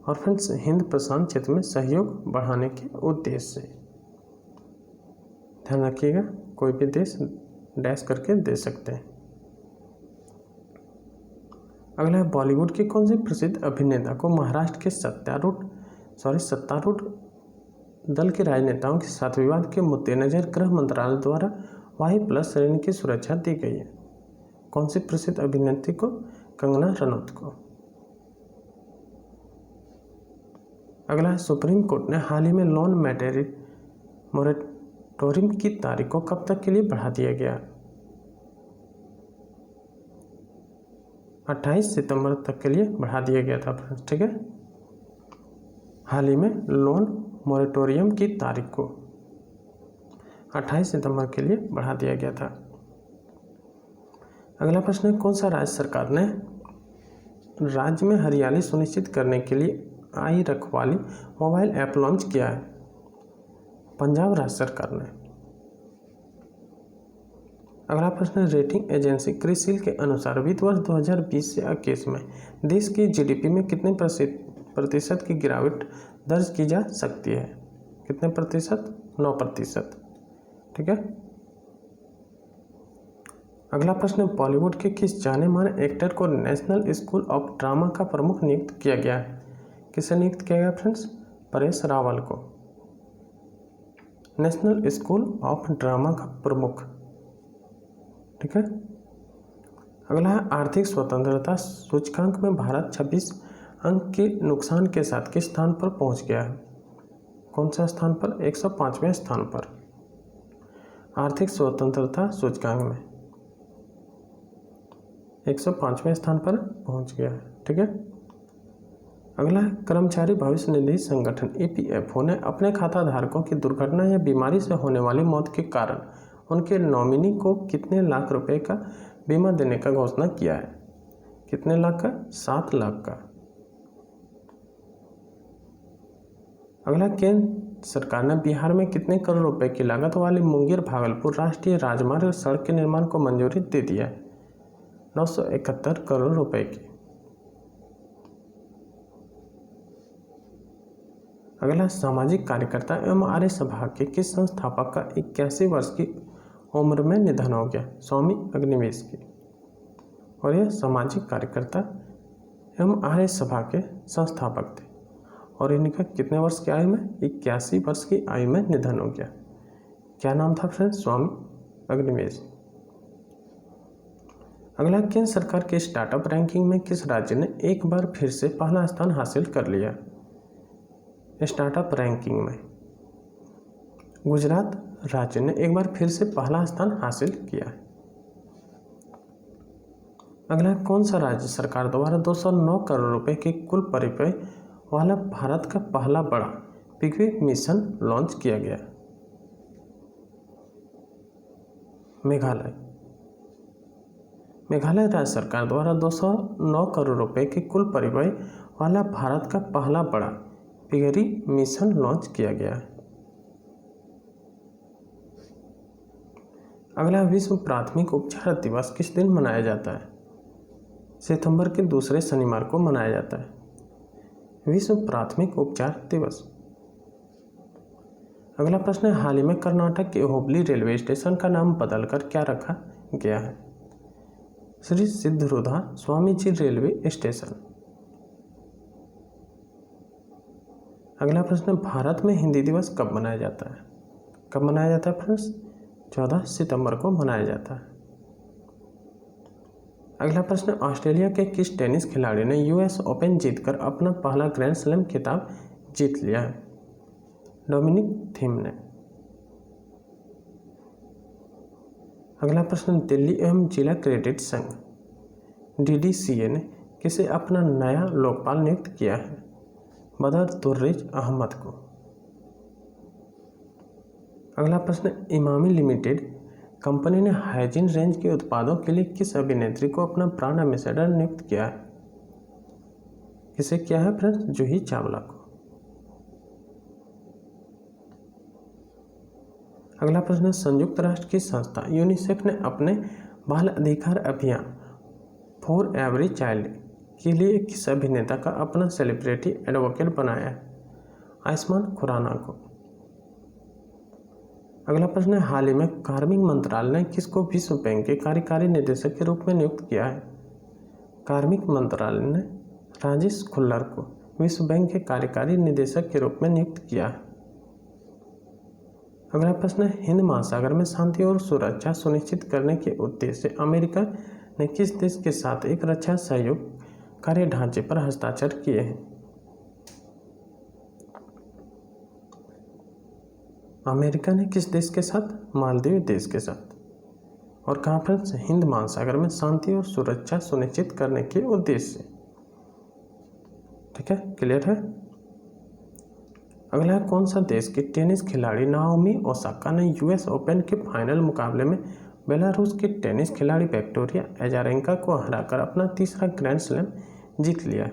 और फ्रेंड्स, हिंद प्रशांत क्षेत्र में सहयोग बढ़ाने के उद्देश्य से, ध्यान रखिएगा, कोई भी देश डैश करके दे सकते हैं। अगला है, बॉलीवुड के कौन से प्रसिद्ध अभिनेता को महाराष्ट्र के सत्तारूढ़ दल के राजनेताओं के साथ विवाद के मद्देनजर गृह मंत्रालय द्वारा वाई+ श्रेणी की सुरक्षा दी गई है? कौन सी प्रसिद्ध अभिनेत्री को? कंगना रनौत को। अगला है, सुप्रीम कोर्ट ने हाल ही में लोन मोरेटोरियम की तारीख को कब तक के लिए बढ़ा दिया गया? 28 सितंबर तक के लिए बढ़ा दिया गया था फ्रेंड्स, ठीक है। हाल ही में लोन मोरेटोरियम की तारीख को 28 सितंबर के लिए बढ़ा दिया गया था। अगला प्रश्न है, कौन सा राज्य सरकार ने राज्य में हरियाली सुनिश्चित करने के लिए आई रखवाली मोबाइल ऐप लॉन्च किया है? पंजाब राज्य सरकार ने। अगला प्रश्न है, रेटिंग एजेंसी क्रिसिल के अनुसार वित्त वर्ष 2020 से 2021 में देश की जीडीपी में कितने प्रतिशत की गिरावट दर्ज की जा सकती है? कितने प्रतिशत? 9%, ठीक है। अगला प्रश्न है, बॉलीवुड के किस जाने माने एक्टर को नेशनल स्कूल ऑफ ड्रामा का प्रमुख नियुक्त किया गया है? किसे नियुक्त किया गया फ्रेंड्स? परेश रावल को नेशनल स्कूल ऑफ ड्रामा का प्रमुख, ठीक है। अगला है, आर्थिक स्वतंत्रता सूचकांक में भारत 26 अंक के नुकसान के साथ किस स्थान पर पहुंच गया है? कौन सा स्थान पर? 105वें स्थान पर आर्थिक स्वतंत्रता सूचकांक में 105वें स्थान पर पहुंच गया है, ठीक है। अगला है, कर्मचारी भविष्य निधि संगठन EPFO ने अपने खाता धारकों की दुर्घटना या बीमारी से होने वाली मौत के कारण उनके नॉमिनी को कितने लाख रुपए का बीमा देने का घोषणा किया है? कितने लाख का? 7 लाख का। अगला, केंद्र सरकार ने बिहार में कितने करोड़ रुपए की लागत वाली मुंगेर भागलपुर राष्ट्रीय राजमार्ग सड़क के निर्माण को मंजूरी दे दिया है? 971 करोड़ रुपए की। अगला, सामाजिक कार्यकर्ता एवं आर्य सभा के किस संस्थापक का 81 वर्ष की उम्र में निधन हो गया? स्वामी अग्निवेश की। और यह सामाजिक कार्यकर्ता एवं आर्य सभा के संस्थापक थे और इनका कितने वर्ष की आयु में? 81 वर्ष की आयु में निधन हो गया। क्या नाम था फ्रेंड्स? स्वामी अग्निवेश। अगला, केंद्र सरकार के स्टार्टअप रैंकिंग में किस राज्य ने एक बार फिर से पहला स्थान हासिल कर लिया? स्टार्टअप रैंकिंग में गुजरात राज्य ने एक बार फिर से पहला स्थान हासिल किया है। अगला, कौन सा राज्य सरकार द्वारा 209 करोड़ रुपए के कुल परिव्यय वाला भारत का पहला बड़ा पृथ्वी मिशन लॉन्च किया गया? मेघालय। मेघालय राज्य सरकार द्वारा 209 करोड़ रुपए के कुल परिव्यय वाला भारत का पहला बड़ा पृथ्वी मिशन लॉन्च किया गया है। अगला, विश्व प्राथमिक उपचार दिवस किस दिन मनाया जाता है? सितंबर के दूसरे शनिवार को मनाया जाता है विश्व प्राथमिक उपचार दिवस। अगला प्रश्न है, हाल ही में कर्नाटक के हुबली रेलवे स्टेशन का नाम बदलकर क्या रखा गया है? श्री सिद्धरूढ़ा स्वामीजी रेलवे स्टेशन। अगला प्रश्न, भारत में हिंदी दिवस कब मनाया जाता है? कब मनाया जाता है फ्रेंड्स? 14 सितंबर को मनाया जाता है। अगला प्रश्न, ऑस्ट्रेलिया के किस टेनिस खिलाड़ी ने यूएस ओपन जीतकर अपना पहला ग्रैंड स्लैम खिताब जीत लिया है? डोमिनिक थीम ने। अगला प्रश्न, दिल्ली एवं जिला क्रेडिट संघ DDCA ने किसे अपना नया लोकपाल नियुक्त किया है? बदर दुर्रेज अहमद को। अगला प्रश्न, इमामी लिमिटेड कंपनी ने हाइजीन रेंज के उत्पादों के लिए किस अभिनेत्री को अपना ब्रांड एम्बेसडर नियुक्त किया है? किसे किया है फ्रेंड्स? जूही चावला को। अगला प्रश्न, संयुक्त राष्ट्र की संस्था यूनिसेफ ने अपने बाल अधिकार अभियान फॉर एवरी चाइल्ड के लिए किस अभिनेता का अपना सेलिब्रिटी एडवोकेट बनाया है? आयुष्मान खुराना को। अगला प्रश्न है, हाल ही में कार्मिक मंत्रालय ने किसको विश्व बैंक के कार्यकारी निदेशक के रूप में नियुक्त किया है? कार्मिक मंत्रालय ने राजेश खुल्लर को विश्व बैंक के कार्यकारी निदेशक के रूप में नियुक्त किया है। अगला प्रश्न है, हिंद महासागर में शांति और सुरक्षा सुनिश्चित करने के उद्देश्य से अमेरिका ने किस देश के साथ एक रक्षा सहयोग कार्य ढांचे पर हस्ताक्षर किए हैं? अमेरिका ने किस देश के साथ? मालदीव देश के साथ। और कहाँ पर? हिंद महासागर में शांति और सुरक्षा सुनिश्चित करने के उद्देश्य से। ठीक है, क्लियर है। अगला है, कौन सा देश की टेनिस खिलाड़ी नाओमी ओसाका ने यूएस ओपन के फाइनल मुकाबले में बेलारूस की टेनिस खिलाड़ी विक्टोरिया एजारेंका को हराकर अपना तीसरा ग्रैंड स्लैम जीत लिया है?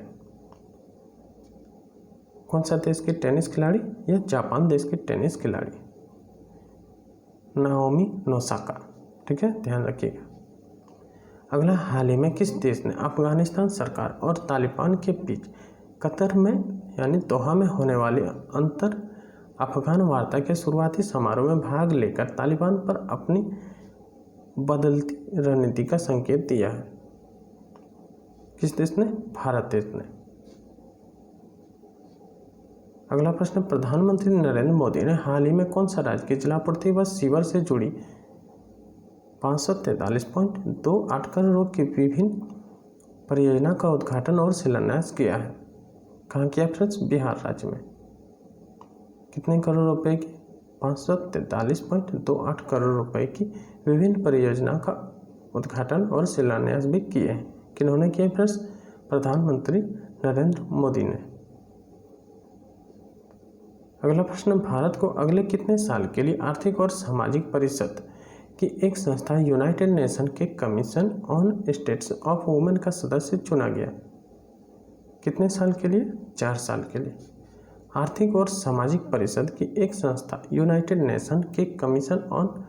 कौन सा देश की टेनिस खिलाड़ी? यह जापान देश की टेनिस खिलाड़ी नाओमी ओसाका। ठीक है, ध्यान रखिएगा। अगला, हाल ही में किस देश ने अफगानिस्तान सरकार और तालिबान के बीच कतर में यानी दोहा में होने वाली अंतर अफगान वार्ता के शुरुआती समारोह में भाग लेकर तालिबान पर अपनी बदलती रणनीति का संकेत दिया है? किस देश ने? भारत देश ने। अगला प्रश्न, प्रधानमंत्री नरेंद्र मोदी ने हाल ही में कौन सा राज्य की जलापूर्ति व सीवर से जुड़ी 543.28 करोड़ की विभिन्न परियोजना का उद्घाटन और शिलान्यास किया है? कहाँ किया फ्रेंड्स? बिहार राज्य में। कितने करोड़ रुपए की? 543.28 करोड़ रुपए की विभिन्न परियोजना का उद्घाटन और शिलान्यास भी किए हैं। किन्होंने किए फ्रेंड्स? प्रधानमंत्री नरेंद्र मोदी ने। अगला प्रश्न, भारत को अगले कितने साल के लिए आर्थिक और सामाजिक परिषद की एक संस्था यूनाइटेड नेशन के commission on status of women का सदस्य चुना गया? कितने साल के लिए? 4 साल के लिए। आर्थिक और सामाजिक परिषद की एक संस्था यूनाइटेड नेशन के commission on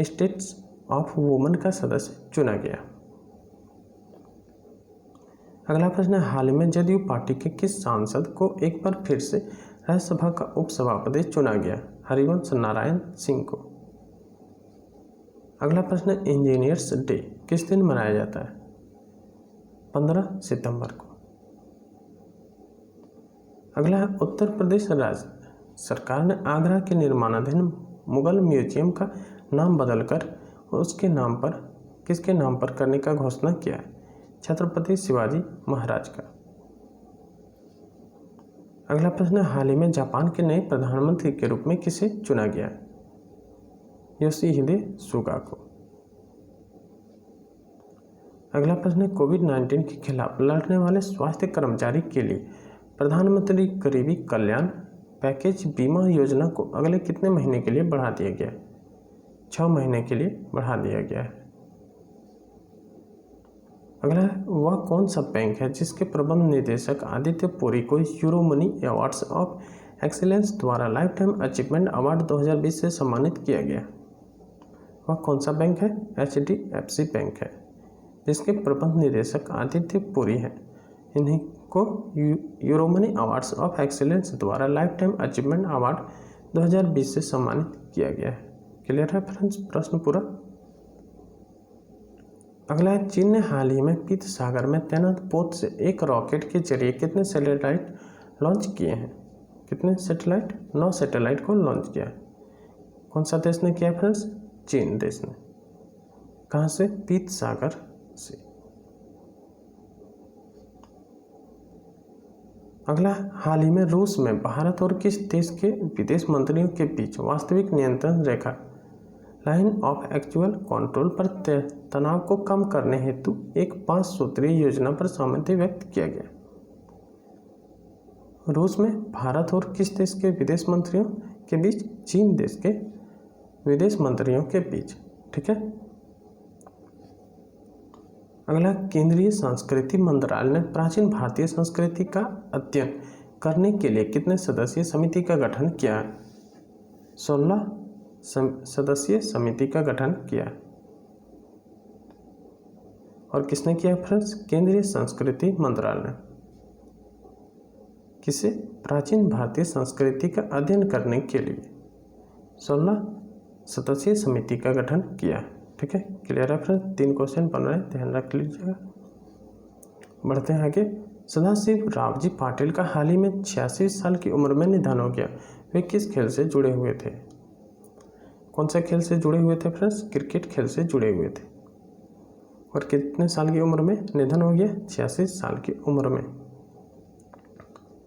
status of women का सदस्य चुना गया। अगला प्रश्न है, हाल में जदयू पार्टी के किस सांसद को एक बार फिर से राज्यसभा का उपसभापति चुना गया? हरिवंश नारायण सिंह को। अगला प्रश्न है, इंजीनियर्स डे किस दिन मनाया जाता है? 15 सितंबर को। अगला है, उत्तर प्रदेश राज्य सरकार ने आगरा के निर्माणाधीन मुगल म्यूजियम का नाम बदलकर उसके नाम पर किसके नाम पर करने का घोषणा किया है? छत्रपति शिवाजी महाराज का। अगला प्रश्न, हाल ही में जापान के नए प्रधानमंत्री के रूप में किसे चुना गया है? योशिहिदे सुगा को। अगला प्रश्न है, कोविड-19 के खिलाफ लड़ने वाले स्वास्थ्य कर्मचारी के लिए प्रधानमंत्री गरीबी कल्याण पैकेज बीमा योजना को अगले कितने महीने के लिए बढ़ा दिया गया है? 6 महीने के लिए बढ़ा दिया गया है। अगला है, वह कौन सा बैंक है जिसके प्रबंध निदेशक आदित्य पुरी को यूरोमनी अवार्ड्स ऑफ एक्सीलेंस द्वारा लाइफ टाइम अचीवमेंट अवार्ड 2020 से सम्मानित किया गया? वह कौन सा बैंक है? HDFC बैंक है जिसके प्रबंध निदेशक आदित्य पुरी हैं। इन्हीं को यूरोमनी अवार्ड्स ऑफ एक्सीलेंस द्वारा लाइफ टाइम अचीवमेंट अवार्ड 2020 से सम्मानित किया गया है। क्लियर है फ्रेंड्स प्रश्न पूरा। अगला है, चीन ने हाल ही में पीत सागर में तैनात पोत से एक रॉकेट के जरिए कितने सैटेलाइट लॉन्च किए हैं? कितने सैटेलाइट? 9 सैटेलाइट को लॉन्च किया है। कौन सा देश ने किया फ्रेंड्स? चीन देश ने। कहाँ से? पीत सागर से। अगला, हाल ही में रूस में भारत और किस देश के विदेश मंत्रियों के बीच वास्तविक नियंत्रण रेखा लाइन ऑफ एक्चुअल कंट्रोल पर तनाव को कम करने हेतु एक 5 सूत्रीय योजना पर सहमति व्यक्त किया गया? रूस में भारत और किस देश के विदेश मंत्रियों के बीच? चीन देश के विदेश मंत्रियों के बीच। ठीक है। अगला, केंद्रीय संस्कृति मंत्रालय ने प्राचीन भारतीय संस्कृति का अध्ययन करने के लिए कितने सदस्यीय समिति का गठन किया है? 16 सदस्यीय समिति का गठन किया। और किसने किया फ्रेंड्स? केंद्रीय संस्कृति मंत्रालय ने। किसे? प्राचीन भारतीय संस्कृति का अध्ययन करने के लिए 16 सदस्यीय समिति का गठन किया। ठीक है, क्लियर है फ्रेंड्स। 3 क्वेश्चन बन रहे हैं, ध्यान रख लीजिएगा। बढ़ते हैं आगे। सदाशिव रावजी पाटिल का हाल ही में 86 साल की उम्र में निधन हो गया। वे किस खेल से जुड़े हुए थे? कौन से खेल से जुड़े हुए थे फ्रेंड्स? क्रिकेट खेल से जुड़े हुए थे। और कितने साल की उम्र में निधन हो गया? 86 साल की उम्र में।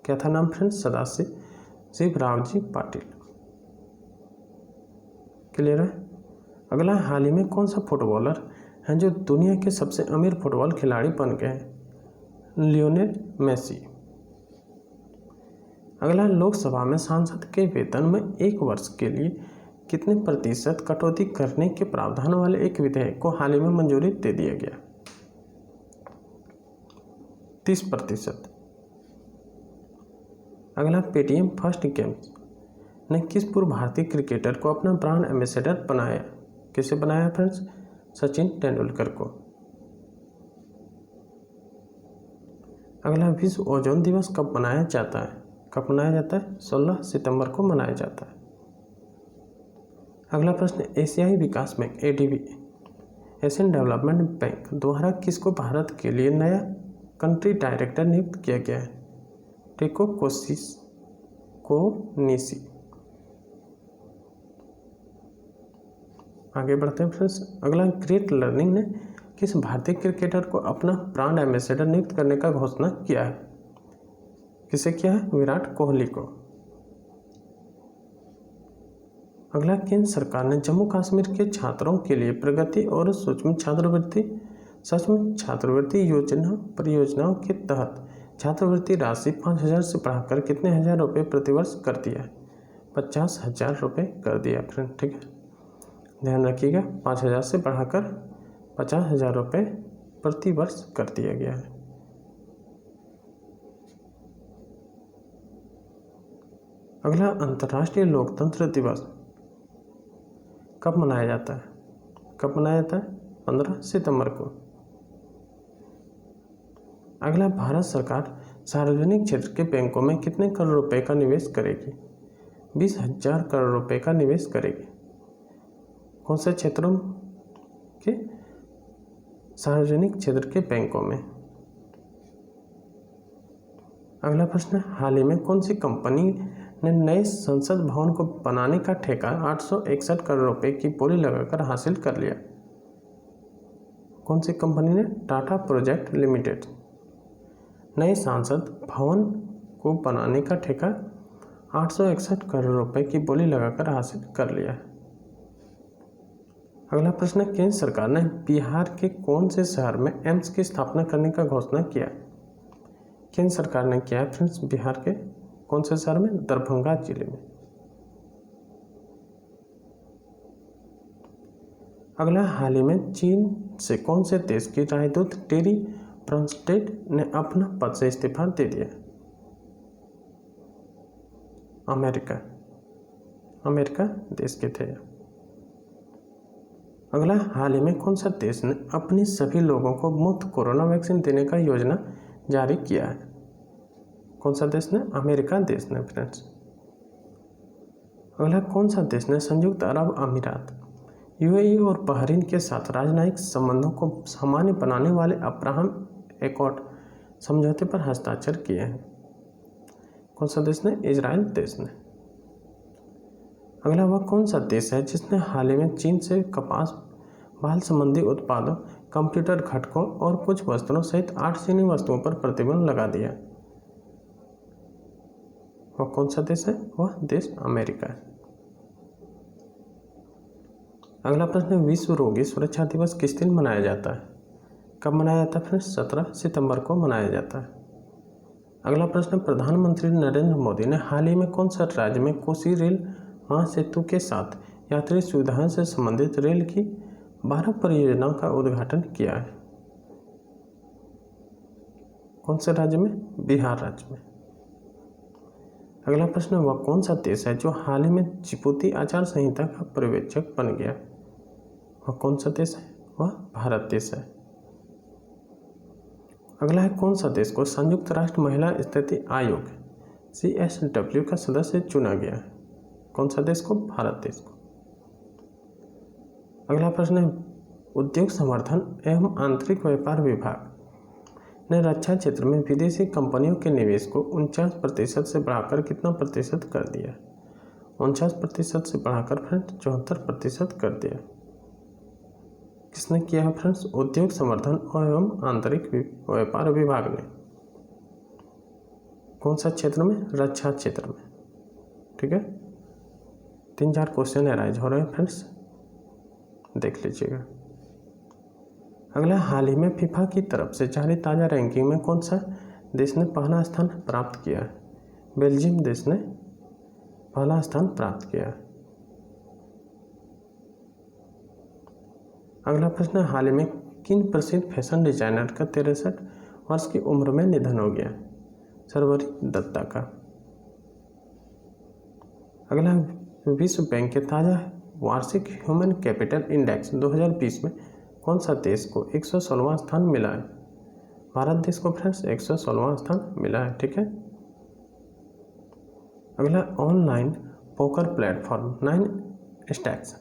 क्या था नाम फ्रेंड्स? सदाशिव रावजी पाटिल। क्लियर है। अगला, हाल ही में कौन सा फुटबॉलर है जो दुनिया के सबसे अमीर फुटबॉल खिलाड़ी बन गए हैं? Lionel Messi. अगला, लोकसभा में सांसद के वेतन में 1 वर्ष के लिए कितने प्रतिशत कटौती करने के प्रावधान वाले एक विधेयक को हाल ही में मंजूरी दे दिया गया? 30%। अगला, पेटीएम फर्स्ट गेम्स ने किस पूर्व भारतीय क्रिकेटर को अपना ब्रांड एम्बेसडर बनाया? किसे बनाया फ्रेंड्स? सचिन तेंदुलकर को। अगला, विश्व ओजोन दिवस कब मनाया जाता है? कब मनाया जाता है? 16 सितंबर को मनाया जाता है। अगला प्रश्न, एशियाई विकास bank ADB Asian development bank द्वारा किसको भारत के लिए नया कंट्री डायरेक्टर नियुक्त किया गया है? टेको कोनिशी। आगे बढ़ते हैं फ्रेंड्स। अगला, ग्रेट लर्निंग ने किस भारतीय क्रिकेटर को अपना ब्रांड एम्बेसडर नियुक्त करने का घोषणा किया है? किसे किया है? विराट कोहली को। अगला, केंद्र सरकार ने जम्मू कश्मीर के छात्रों के लिए प्रगति और सक्षम छात्रवृत्ति परियोजनाओं के तहत छात्रवृत्ति राशि 5,000 से बढ़ाकर कितने हजार रुपये प्रतिवर्ष कर दिया है? 50,000 रुपये कर दिया फ्रेंड। ठीक है, ध्यान रखिएगा। 5,000 से बढ़ाकर 50,000 रुपये प्रतिवर्ष कर दिया गया है। अगला, अंतर्राष्ट्रीय लोकतंत्र दिवस कब मनाया जाता है? कब मनाया जाता है? 15 सितंबर को। अगला, भारत सरकार सार्वजनिक क्षेत्र के बैंकों में कितने करोड़ रुपए का निवेश करेगी? 20,000 करोड़ रुपए का निवेश करेगी। कौन से क्षेत्रों के? सार्वजनिक क्षेत्र के बैंकों में। अगला प्रश्न, हाल ही में कौन सी कंपनी ने नए संसद भवन को बनाने का ठेका 861 करोड़ रुपए की बोली लगाकर हासिल कर लिया? कौन सी कंपनी ने? Tata project limited. नए संसद भवन को बनाने का ठेका 861 करोड़ रुपए की बोली लगाकर हासिल कर लिया है। अगला प्रश्न, केंद्र सरकार ने बिहार के कौन से शहर में एम्स की स्थापना करने का घोषणा किया? केंद्र सरकार ने किया है फ्रेंड्स बिहार के कौन से शहर में? दरभंगा जिले में। अगला, हाल ही में चीन से कौन से देश की राजदूत टेरी ब्रॉनस्टेड ने अपना पद से इस्तीफा दे दिया? अमेरिका देश के थे। अगला, हाल ही में कौन सा देश ने अपने सभी लोगों को मुफ्त कोरोना वैक्सीन देने का योजना जारी किया है? कौन सा देश ने? अमेरिका देश ने फ्रेंड्स। अगला, कौन सा देश ने संयुक्त अरब अमीरात, यूएई और बहरीन के साथ राजनयिक संबंधों को सामान्य बनाने वाले अब्राहम एकॉर्ड समझौते पर हस्ताक्षर किए हैं? कौन सा देश ने? इजराइल देश ने। अगला, वह कौन सा देश है जिसने हाल ही में चीन से कपास बाल संबंधी उत्पादों, कंप्यूटर घटकों और कुछ वस्त्रों सहित 8 चीनी वस्तुओं पर प्रतिबंध लगा दिया? वह कौन सा देश है? वह देश अमेरिका है। अगला प्रश्न, विश्व रोगी सुरक्षा दिवस किस दिन मनाया जाता है? कब मनाया जाता है फ्रेंड्स? 17 सितंबर को मनाया जाता है। अगला प्रश्न, प्रधानमंत्री नरेंद्र मोदी ने हाल ही में कौन सा राज्य में कोसी रेल महासेतु के साथ यात्री सुविधाओं से संबंधित रेल की 12 परियोजनाओं का उद्घाटन किया है? कौन से राज्य में? बिहार राज्य में। अगला प्रश्न, वह कौन सा देश है जो हाल ही में जिबूती आचार संहिता का पर्यवेक्षक बन गया? वह कौन सा देश है? वह भारत देश है। अगला है, कौन सा देश को संयुक्त राष्ट्र महिला स्थिति आयोग CSW का सदस्य चुना गया है? कौन सा देश को? भारत देश को। अगला प्रश्न है, उद्योग संवर्धन एवं आंतरिक व्यापार विभाग ने रक्षा क्षेत्र में विदेशी कंपनियों के निवेश को 49% से बढ़ाकर कितना प्रतिशत कर दिया? 49% से बढ़ाकर फ्रेंड्स 74% कर दिया। किसने किया है फ्रेंड्स? उद्योग संवर्धन एवं आंतरिक व्यापार विभाग ने। कौन सा क्षेत्र में? रक्षा क्षेत्र में। ठीक है, 3-4 क्वेश्चन अराइज हो रहे हैं फ्रेंड्स, देख लीजिएगा। अगला, हाल ही में फीफा की तरफ से जारी ताज़ा रैंकिंग में कौन सा देश ने पहला स्थान प्राप्त किया है? बेल्जियम देश ने पहला स्थान प्राप्त किया है। अगला प्रश्न, हाल ही में किन प्रसिद्ध फैशन डिजाइनर का 63 वर्ष की उम्र में निधन हो गया? शर्वरी दत्ता का। अगला, विश्व बैंक के ताज़ा वार्षिक ह्यूमन कैपिटल इंडेक्स 2020 में कौन सा देश को 116वां स्थान मिला है? भारत देश को फ्रेंड्स 116वां स्थान मिला है। ठीक है। अगला, ऑनलाइन पोकर प्लेटफॉर्म 9 स्टैक्स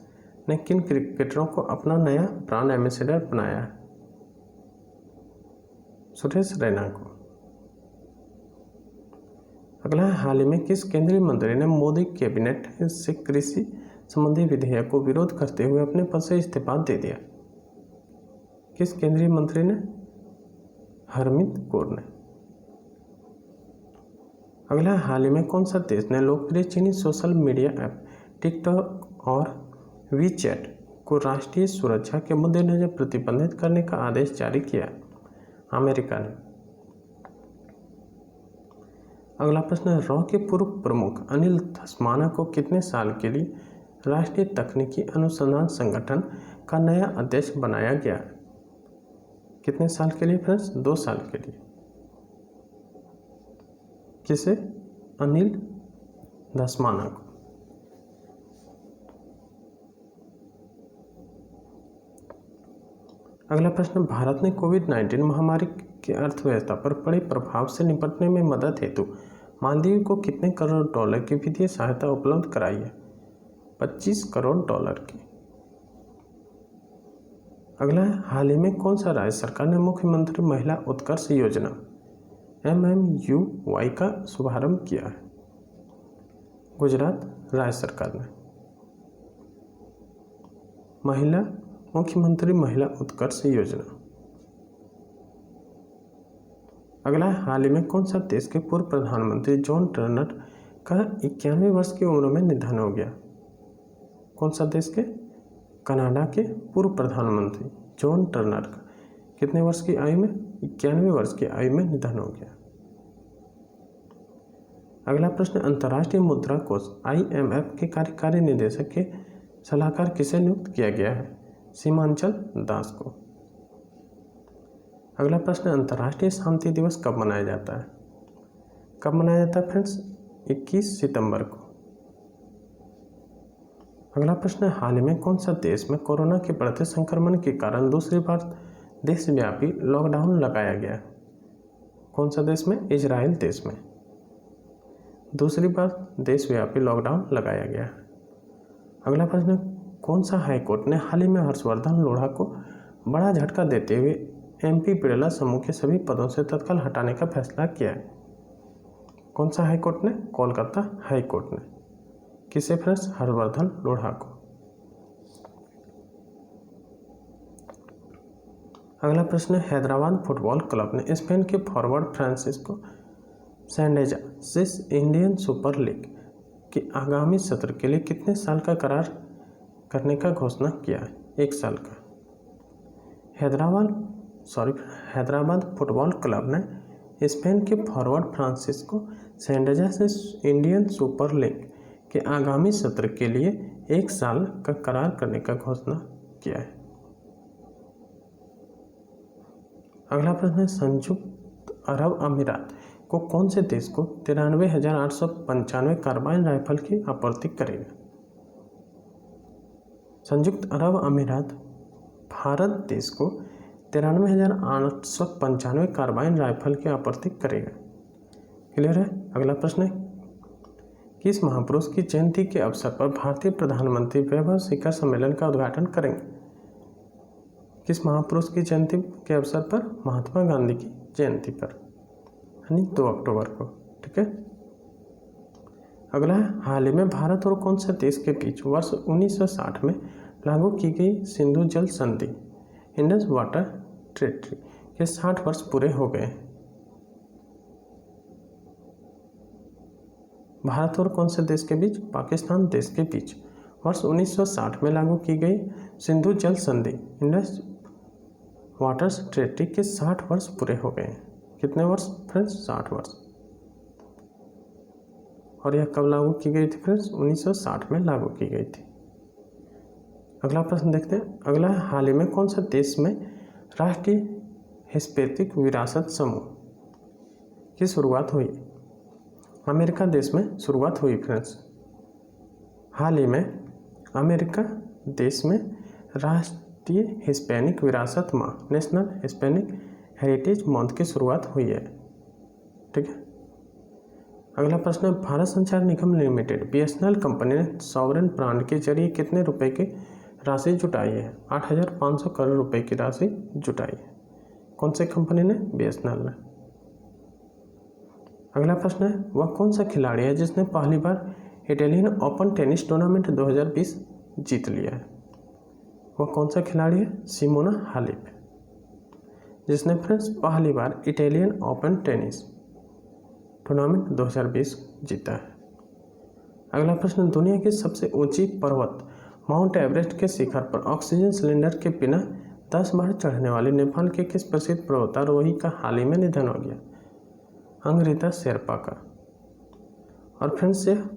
ने किन क्रिकेटरों को अपना नया ब्रांड एम्बेसडर बनाया है? सुरेश रैना को। अगला, हाल ही में किस केंद्रीय मंत्री ने मोदी कैबिनेट से कृषि संबंधी विधेयक को विरोध करते हुए अपने पद से इस्तीफा दे दिया? किस केंद्रीय मंत्री ने? हरमीत कौर ने। अगला, हाल ही में कौन सा देश ने लोकप्रिय चीनी सोशल मीडिया ऐप टिकटॉक और वीचैट को राष्ट्रीय सुरक्षा के मद्देनजर प्रतिबंधित करने का आदेश जारी किया? अमेरिका ने। अगला प्रश्न, रॉ के पूर्व प्रमुख अनिल धस्माना को कितने साल के लिए राष्ट्रीय तकनीकी अनुसंधान संगठन का नया अध्यक्ष बनाया गया? कितने साल के लिए फ्रेंड्स? 2 साल के लिए। किसे? अनिल धस्माना को। अगला प्रश्न, भारत ने कोविड-19 महामारी की अर्थव्यवस्था पर बड़े प्रभाव से निपटने में मदद हेतु मालदीव को कितने करोड़ डॉलर की वित्तीय सहायता उपलब्ध कराई है? 25 करोड़ डॉलर की। अगला है, हाल ही में कौन सा राज्य सरकार ने मुख्यमंत्री महिला उत्कर्ष योजना MMUY का शुभारंभ किया है? गुजरात राज्य सरकार ने। मुख्यमंत्री महिला उत्कर्ष योजना। अगला है, हाल ही में कौन सा देश के पूर्व प्रधानमंत्री जॉन टर्नर का 91 वर्ष की उम्र में निधन हो गया? कौन सा देश के? कनाडा के पूर्व प्रधानमंत्री जॉन टर्नर का कितने वर्ष की आयु में? 91 वर्ष की आयु में निधन हो गया। अगला प्रश्न, अंतर्राष्ट्रीय मुद्रा कोष IMF के कार्यकारी निदेशक के सलाहकार किसे नियुक्त किया गया है? सीमांचल दास को। अगला प्रश्न, अंतर्राष्ट्रीय शांति दिवस कब मनाया जाता है? कब मनाया जाता है फ्रेंड्स? 21 सितंबर को। अगला प्रश्न, हाल ही में कौन सा देश में कोरोना के बढ़ते संक्रमण के कारण दूसरी बार देशव्यापी लॉकडाउन लगाया गया? कौन सा देश में? इजराइल देश में दूसरी बार देशव्यापी लॉकडाउन लगाया गया। अगला प्रश्न, कौन सा हाईकोर्ट ने हाल ही में हर्षवर्धन लोढ़ा को बड़ा झटका देते हुए एमपी बिड़ला समूह के सभी पदों से तत्काल हटाने का फैसला किया है? कौन सा हाईकोर्ट ने? कोलकाता हाईकोर्ट ने। किसे फ्रेंड्स? हर्षवर्धन लोढ़ा को। अगला प्रश्न, हैदराबाद फुटबॉल क्लब ने स्पेन के फॉरवर्ड फ्रांसिस्को सैंडेजा से इंडियन सुपर लीग के आगामी सत्र के लिए कितने साल का करार करने का घोषणा किया है? 1 साल का। हैदराबाद फुटबॉल क्लब ने स्पेन के फॉरवर्ड फ्रांसिस्को सैंडेजा से इंडियन सुपर लीग के आगामी सत्र के लिए 1 साल का करार करने का घोषणा किया है। अगला प्रश्न है, संयुक्त अरब अमीरात को कौन से देश को 93,895 कार्बाइन राइफल की आपूर्ति करेगा? संयुक्त अरब अमीरात भारत देश को 93,895 कार्बाइन राइफल की आपूर्ति करेगा। क्लियर है? अगला प्रश्न है, किस महापुरुष की जयंती के अवसर पर भारतीय प्रधानमंत्री वैभव शिखर सम्मेलन का उद्घाटन करेंगे? किस महापुरुष की जयंती के अवसर पर? महात्मा गांधी की जयंती पर, यानी 2 अक्टूबर को। ठीक है। अगला है, हाल ही में भारत और कौन से देश के बीच वर्ष 1960 में लागू की गई सिंधु जल संधि इंडस वाटर ट्रीटी के 60 वर्ष पूरे हो गए हैं? भारत और कौन से देश के बीच? पाकिस्तान देश के बीच वर्ष 1960 में लागू की गई सिंधु जल संधि इंडस वाटर ट्रीटी के 60 वर्ष पूरे हो गए हैं। कितने वर्ष फ्रेंड्स? 60 वर्ष। और यह कब लागू की गई थी फ्रेंड्स? 1960 में लागू की गई थी। अगला प्रश्न देखते हैं। अगला है, हाल ही में कौन सा देश में राष्ट्रीय हिस्पैनिक विरासत समूह की शुरुआत हुई? अमेरिका देश में शुरुआत हुई फ्रेंड्स। हाल ही में अमेरिका देश में राष्ट्रीय हिस्पैनिक विरासत माह, नेशनल हिस्पैनिक हेरिटेज मंथ की शुरुआत हुई है। ठीक है। अगला प्रश्न है, भारत संचार निगम लिमिटेड बीएसएनएल कंपनी ने सॉवरेन बांड के जरिए कितने रुपए की राशि जुटाई है? 8,500 करोड़ रुपए की राशि जुटाई है। कौन सी कंपनी ने? बीएसएनएल ने। अगला प्रश्न है, वह कौन सा खिलाड़ी है जिसने पहली बार इटालियन ओपन टेनिस टूर्नामेंट 2020 जीत लिया है? वह कौन सा खिलाड़ी है? सिमोना हालेप, जिसने फ्रेंड्स पहली बार इटालियन ओपन टेनिस टूर्नामेंट 2020 जीता है। अगला प्रश्न, दुनिया की सबसे ऊंची पर्वत माउंट एवरेस्ट के शिखर पर ऑक्सीजन सिलेंडर के बिना 10 बार चढ़ने वाले नेपाल के किस प्रसिद्ध पर्वतारोही का हाल ही में निधन हो गया? अंगरीता शेरपा का। और फ्रेंड्स, यह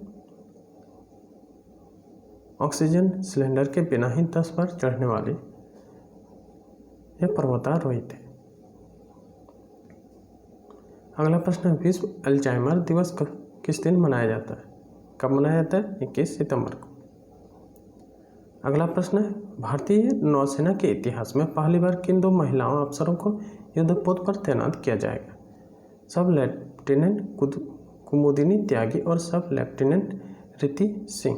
ऑक्सीजन सिलेंडर के बिना ही 10 बार चढ़ने वाले यह पर्वतारोही थे। अगला प्रश्न है, विश्व अल्जाइमर दिवस किस दिन मनाया जाता है? कब मनाया जाता है? 21 सितंबर को। अगला प्रश्न है, भारतीय नौसेना के इतिहास में पहली बार किन 2 महिलाओं अफसरों को युद्धपोत पर तैनात किया जाएगा? सब लेफ्टिनेंट कुमुदिनी त्यागी और सब लेफ्टिनेंट रिति सिंह।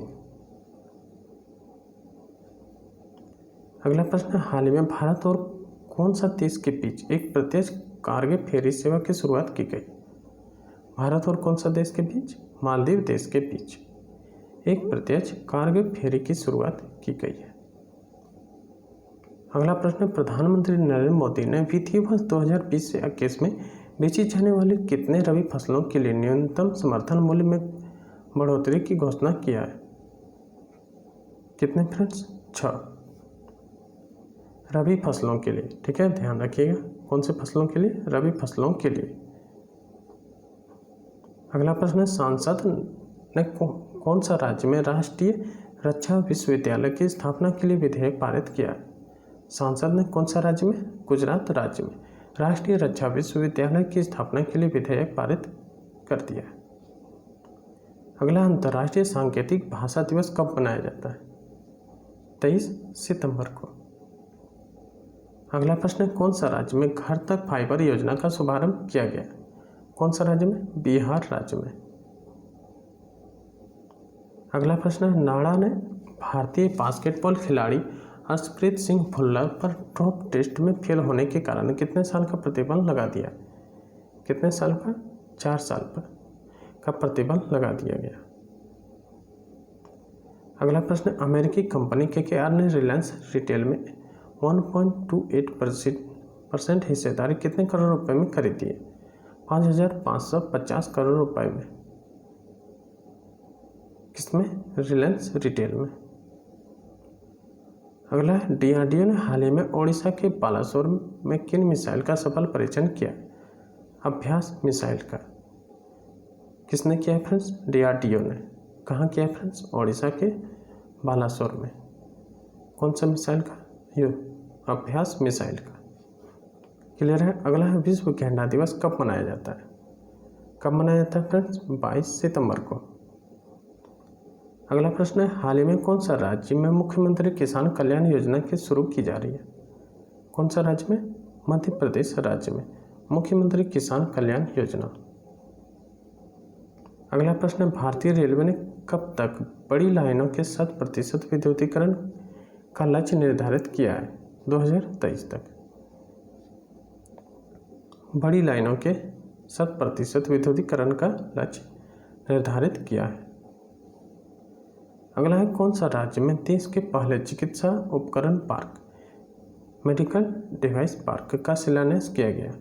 अगला प्रश्न, हाल ही में भारत और कौन सा देश के बीच एक प्रत्यक्ष कार्गो फेरी सेवा की शुरुआत की गई? भारत और कौन सा देश के बीच? मालदीव देश के बीच एक प्रत्यक्ष कार्गो फेरी की शुरुआत की गई है। अगला प्रश्न, प्रधानमंत्री नरेंद्र मोदी ने वित्तीय वर्ष 2020 से 21 में बेची जाने वाली कितने रबी फसलों के लिए न्यूनतम समर्थन मूल्य में बढ़ोतरी की घोषणा किया है? कितने फ्रेंड्स? 6 रबी फसलों के लिए। ठीक है, ध्यान रखिएगा। कौन से फसलों के लिए? रबी फसलों के लिए। अगला प्रश्न है, सांसद ने कौन सा राज्य में राष्ट्रीय रक्षा विश्वविद्यालय की स्थापना के लिए विधेयक पारित किया है? सांसद ने कौन सा राज्य में? गुजरात राज्य में राष्ट्रीय रक्षा विश्वविद्यालय की स्थापना के लिए विधेयक पारित कर दिया है। अगला, अंतर्राष्ट्रीय सांकेतिक भाषा दिवस कब मनाया जाता है? 23 सितंबर को। अगला प्रश्न, कौन सा राज्य में घर तक फाइबर योजना का शुभारंभ किया गया? कौन सा राज्य में? बिहार राज्य में। अगला प्रश्न, नाडा ने भारतीय बास्केटबॉल खिलाड़ी अर्शप्रीत सिंह भुल्लर पर ड्रॉप टेस्ट में फेल होने के कारण कितने साल का प्रतिबंध लगा दिया? कितने साल का? 4 साल पर का प्रतिबंध लगा दिया गया। अगला प्रश्न, अमेरिकी कंपनी KKR ने रिलायंस रिटेल में 1.28% हिस्सेदारी कितने करोड़ रुपए में खरीदी है? 5,550 करोड़ रुपए में। किसमें? रिलायंस रिटेल में। अगला, DRDO ने हाल ही में ओडिशा के बालासोर में किन मिसाइल का सफल परीक्षण किया? अभ्यास मिसाइल का। किसने किया फ्रेंड्स? DRDO ने। कहाँ किया फ्रेंड्स? ओडिशा के बालासोर में। कौन सा मिसाइल का? यो अभ्यास मिसाइल का। क्लियर है। अगला है, विश्व गेंडा दिवस कब मनाया जाता है? कब मनाया जाता है फ्रेंड्स? 22 सितंबर को। अगला प्रश्न है, हाल ही में कौन सा राज्य में मुख्यमंत्री किसान कल्याण योजना की शुरू की जा रही है? कौन सा राज्य में? मध्य प्रदेश राज्य में मुख्यमंत्री किसान कल्याण योजना। अगला प्रश्न है, भारतीय रेलवे ने कब तक बड़ी लाइनों के 100% विद्युतीकरण का लक्ष्य निर्धारित किया है? 2023 तक। बड़ी लाइनों के 100% विद्युतीकरण का लक्ष्य निर्धारित किया है। अगला है, कौन सा राज्य में देश के पहले चिकित्सा उपकरण पार्क मेडिकल डिवाइस पार्क का शिलान्यास किया गया?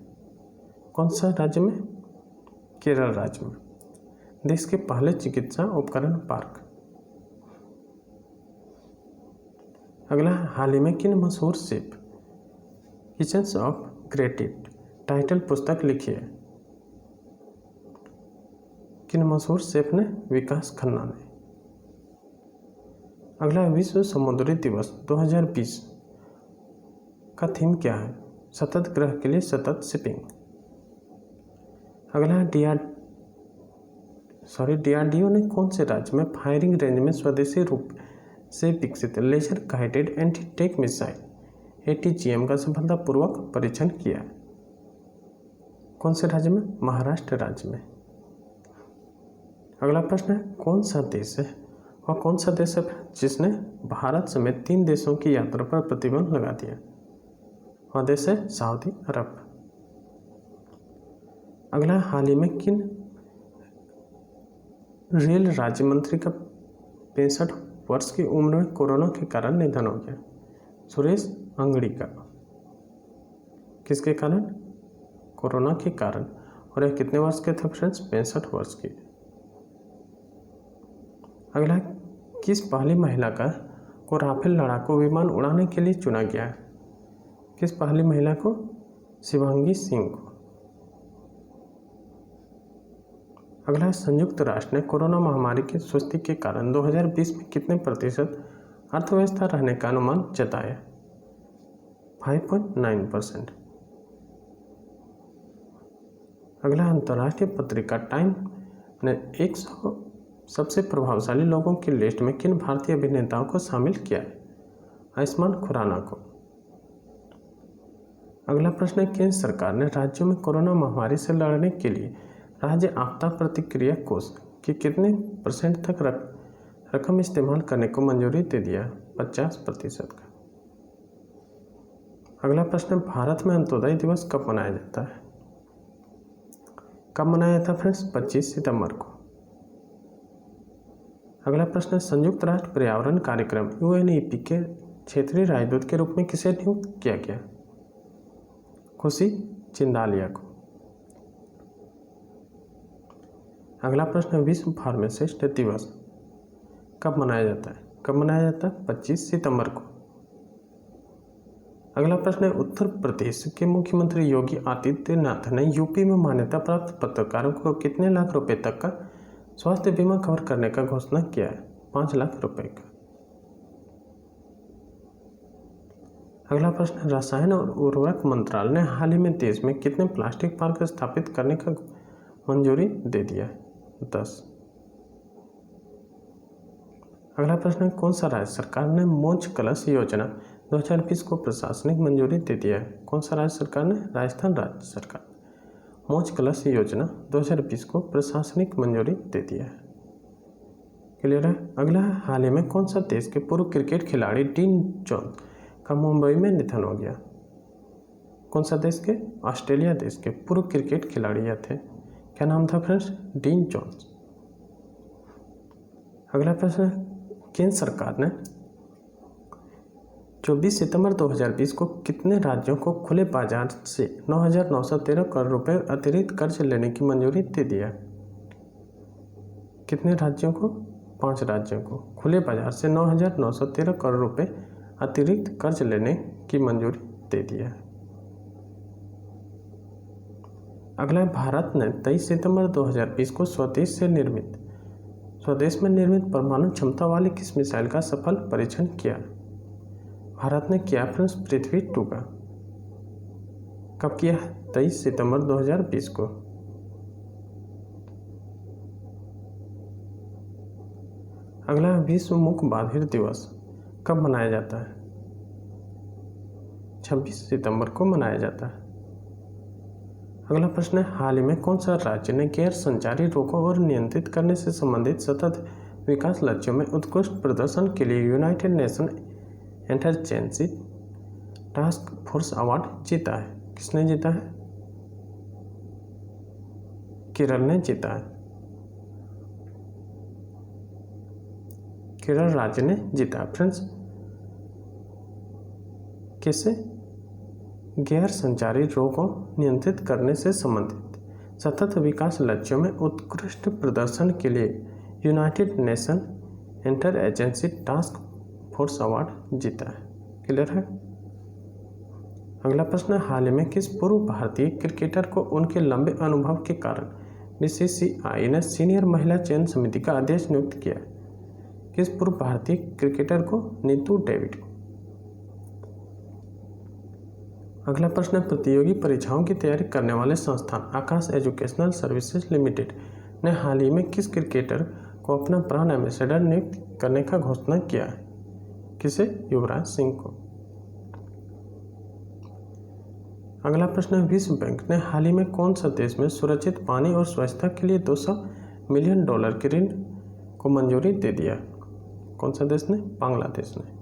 कौन सा राज्य में? केरल राज्य में देश के पहले चिकित्सा उपकरण पार्क। अगला, हाल ही में किन मशहूर शेफ किचन्स ऑफ ग्रेटिट टाइटल पुस्तक लिखी है? किन मशहूर शेफ ने? विकास खन्ना ने। अगला, विश्व समुद्री दिवस 2020 का थीम क्या है? सतत ग्रह के लिए सतत शिपिंग। अगला, DRDO ने कौन से राज्य में फायरिंग रेंज में स्वदेशी रूप से विकसित laser guided anti tank missile ATGM का सफलतापूर्वक परीक्षण किया है? कौन से राज्य में? महाराष्ट्र राज्य में। अगला प्रश्न है, कौन सा देश है और कौन सा देश है जिसने भारत समेत 3 देशों की यात्रा पर प्रतिबंध लगा दिया? वह देश है सऊदी अरब। अगला, हाल ही में किन रेल राज्य मंत्री का 65 वर्ष की उम्र में कोरोना के कारण निधन हो गया? सुरेश अंगड़ी का। किसके कारण? कोरोना के कारण। और यह कितने वर्ष के थे फ्रेंड्स? 65 वर्ष के। अगला, किस पहली महिला को राफेल लड़ाकू विमान उड़ाने के लिए चुना गया है? किस पहली महिला को? शिवांगी सिंह को। अगला, संयुक्त राष्ट्र ने कोरोना महामारी की सुस्ती के कारण 2020 में कितने प्रतिशत अर्थव्यवस्था रहने का अनुमान जताया? 5.9%। अगला, अंतर्राष्ट्रीय पत्रिका टाइम ने 100 सबसे प्रभावशाली लोगों की लिस्ट में किन भारतीय अभिनेताओं को शामिल किया है? आयुष्मान खुराना को। अगला प्रश्न है, केंद्र सरकार ने राज्यों में कोरोना महामारी से लड़ने के लिए राज्य आपदा प्रतिक्रिया कोष के कितने % तक रकम इस्तेमाल करने को मंजूरी दे दिया? 50% का। अगला प्रश्न, भारत में अंत्योदय दिवस कब मनाया जाता है? कब मनाया जाता है फ्रेंड्स? 25 सितंबर को। अगला प्रश्न, संयुक्त राष्ट्र पर्यावरण कार्यक्रम UNEP के क्षेत्रीय राजदूत के रूप में किसे नियुक्त किया गया? खुशी चिंदालिया को। अगला प्रश्न, विश्व फार्मासिस्ट दिवस कब मनाया जाता है? कब मनाया जाता है? 25 सितंबर को। अगला प्रश्न है, उत्तर प्रदेश के मुख्यमंत्री योगी आदित्यनाथ ने यूपी में मान्यता प्राप्त पत्रकारों को कितने लाख रुपए तक का स्वास्थ्य बीमा कवर करने का घोषणा किया है? 5 लाख रुपए का। अगला प्रश्न, रसायन और उर्वरक मंत्रालय ने हाल ही में देश में कितने प्लास्टिक पार्क स्थापित करने का मंजूरी दे दिया है? 10। अगला प्रश्न, कौन सा राज्य सरकार ने मोक्ष कलश योजना 2020 को प्रशासनिक मंजूरी दे दिया है? कौन सा राज्य सरकार ने? राजस्थान राज्य सरकार मोक्ष कलश योजना 2020 को प्रशासनिक मंजूरी दे दिया है। क्लियर है। अगला है, हाल ही में कौन सा देश के पूर्व क्रिकेट खिलाड़ी डीन जोन्स का मुंबई में निधन हो गया? कौन सा देश के? ऑस्ट्रेलिया देश के पूर्व क्रिकेट खिलाड़ी यह थे। क्या नाम था फ्रेंड्स? Dean Jones. अगला प्रश्न, केंद्र सरकार ने 24 सितंबर 2020 को कितने राज्यों को खुले बाजार से 9,913 करोड़ रुपए अतिरिक्त कर्ज लेने की मंजूरी दे दिया? कितने राज्यों को? 5 राज्यों को खुले बाजार से 9,913 करोड़ रुपए अतिरिक्त कर्ज लेने की मंजूरी दे दिया है। अगला, भारत ने 23 सितंबर 2020 को स्वदेश में निर्मित परमाणु क्षमता वाली किस मिसाइल का सफल परीक्षण किया? भारत ने किया फ्रेंड्स पृथ्वी 2 का। कब किया? 23 सितंबर 2020 को। अगला, विश्व मूक बधिर दिवस कब मनाया जाता है? 26 सितंबर को मनाया जाता है। अगला प्रश्न है, हाल ही में कौन सा राज्य ने गैर संचारी रोगों और नियंत्रित करने से संबंधित सतत विकास लक्ष्यों में उत्कृष्ट प्रदर्शन के लिए United Nation interagency task force award जीता है? किसने जीता है? केरल ने जीता है। केरल राज्य ने जीता है फ्रेंड्स। किससे? गैर संचारी रोगों नियंत्रित करने से संबंधित सतत विकास लक्ष्यों में उत्कृष्ट प्रदर्शन के लिए United nation inter agency task force award जीता है। क्लियर है। अगला प्रश्न है, हाल ही में किस पूर्व भारतीय क्रिकेटर को उनके लंबे अनुभव के कारण बीसीसीआई ने सीनियर महिला चयन समिति का अध्यक्ष नियुक्त किया? किस पूर्व भारतीय क्रिकेटर को? नीतू डेविड। अगला प्रश्न है, प्रतियोगी परीक्षाओं की तैयारी करने वाले संस्थान आकाश एजुकेशनल सर्विसेज लिमिटेड ने हाल ही में किस क्रिकेटर को अपना ब्रांड एम्बेसडर नियुक्त करने का घोषणा किया है? किसे? युवराज सिंह को। अगला प्रश्न है, विश्व बैंक ने हाल ही में कौन सा देश में सुरक्षित पानी और स्वच्छता के लिए $200 मिलियन के ऋण को मंजूरी दे दिया? कौन सा देश ने? बांग्लादेश ने।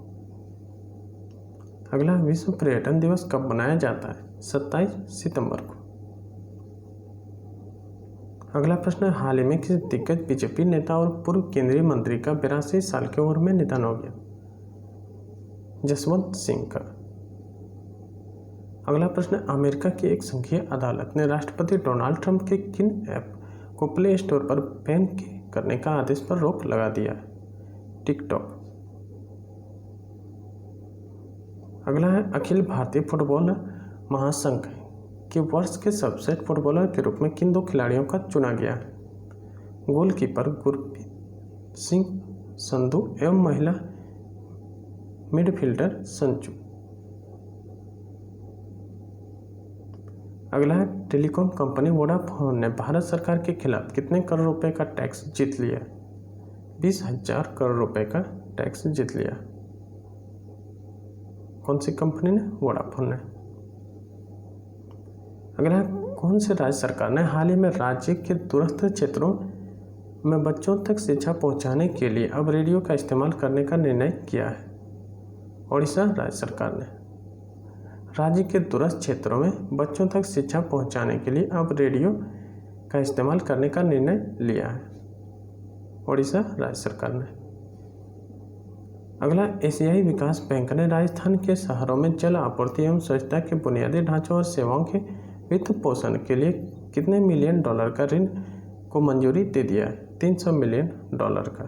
अगला, विश्व पर्यटन दिवस कब मनाया जाता है? 27 सितंबर को। अगला प्रश्न है, हाल ही में किस दिग्गज बीजेपी नेता और पूर्व केंद्रीय मंत्री का 82 साल की उम्र में निधन हो गया? जसवंत सिंह का। अगला प्रश्न है, अमेरिका की एक संघीय अदालत ने राष्ट्रपति डोनाल्ड ट्रंप के किन ऐप को प्ले स्टोर पर बैन करने का आदेश पर रोक लगा दिया है? टिकटॉक। अगला है, अखिल भारतीय फुटबॉल महासंघ के वर्ष के सर्वश्रेष्ठ फुटबॉलर के रूप में किन 2 खिलाड़ियों का चुना गया है? गोलकीपर गुरप्रीत सिंह संधू एवं महिला मिडफील्डर संजू। अगला है, टेलीकॉम कंपनी वोडाफोन ने भारत सरकार के खिलाफ कितने करोड़ रुपए का टैक्स जीत लिया? 20,000 करोड़ रुपए का टैक्स जीत लिया। कौन सी कंपनी ने? वोडाफोन ने। अगला, कौन से राज्य सरकार ने हाल ही में राज्य के दूरस्थ क्षेत्रों में बच्चों तक शिक्षा पहुंचाने के लिए अब रेडियो का इस्तेमाल करने का निर्णय किया है? ओडिशा राज्य सरकार ने। राज्य के दूरस्थ क्षेत्रों में बच्चों तक शिक्षा पहुंचाने के लिए अब रेडियो का इस्तेमाल करने का निर्णय लिया है। ओडिशा राज्य सरकार ने। अगला, एशियाई विकास बैंक ने राजस्थान के शहरों में जल आपूर्ति एवं स्वच्छता के बुनियादी ढांचों और सेवाओं के वित्त पोषण के लिए कितने मिलियन डॉलर का ऋण को मंजूरी दे दिया है? $300 मिलियन का।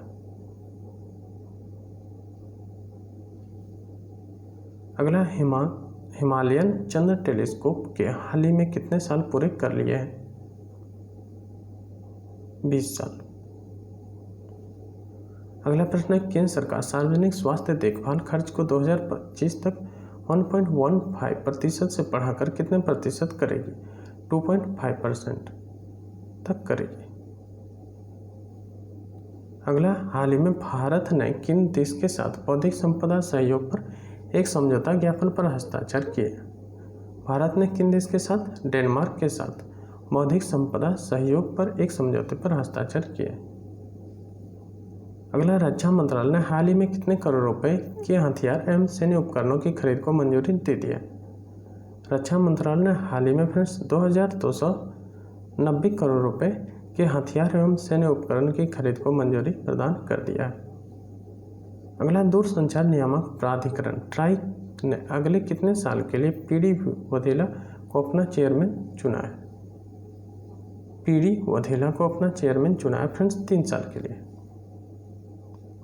अगला, हिमालयन चंद्र टेलीस्कोप के हाल ही में कितने साल पूरे कर लिए हैं? 20 साल। अगला प्रश्न है, केंद्र सरकार सार्वजनिक स्वास्थ्य देखभाल खर्च को 2025 तक 1.15% से बढ़ाकर कितने प्रतिशत करेगी? 2.5% तक करेगी। अगला, हाल ही में भारत ने किन देश के साथ बौद्धिक संपदा सहयोग पर एक समझौता ज्ञापन पर हस्ताक्षर किए? भारत ने किन देश के साथ? डेनमार्क के साथ बौद्धिक संपदा सहयोग पर एक समझौते पर हस्ताक्षर किए। अगला, रक्षा मंत्रालय ने हाल ही में कितने करोड़ रुपए के हथियार एवं सैन्य उपकरणों की खरीद को मंजूरी दे दी है? रक्षा मंत्रालय ने हाल ही में फ्रेंड्स 2290 करोड़ रुपए के हथियार एवं सैन्य उपकरण की खरीद को मंजूरी प्रदान कर दिया है। अगला, दूरसंचार नियामक प्राधिकरण ट्राई ने अगले कितने साल के लिए पीडी वधेला को अपना चेयरमैन चुना है? पीडी वधेला को अपना चेयरमैन चुना है फ्रेंड्स 3 साल के लिए।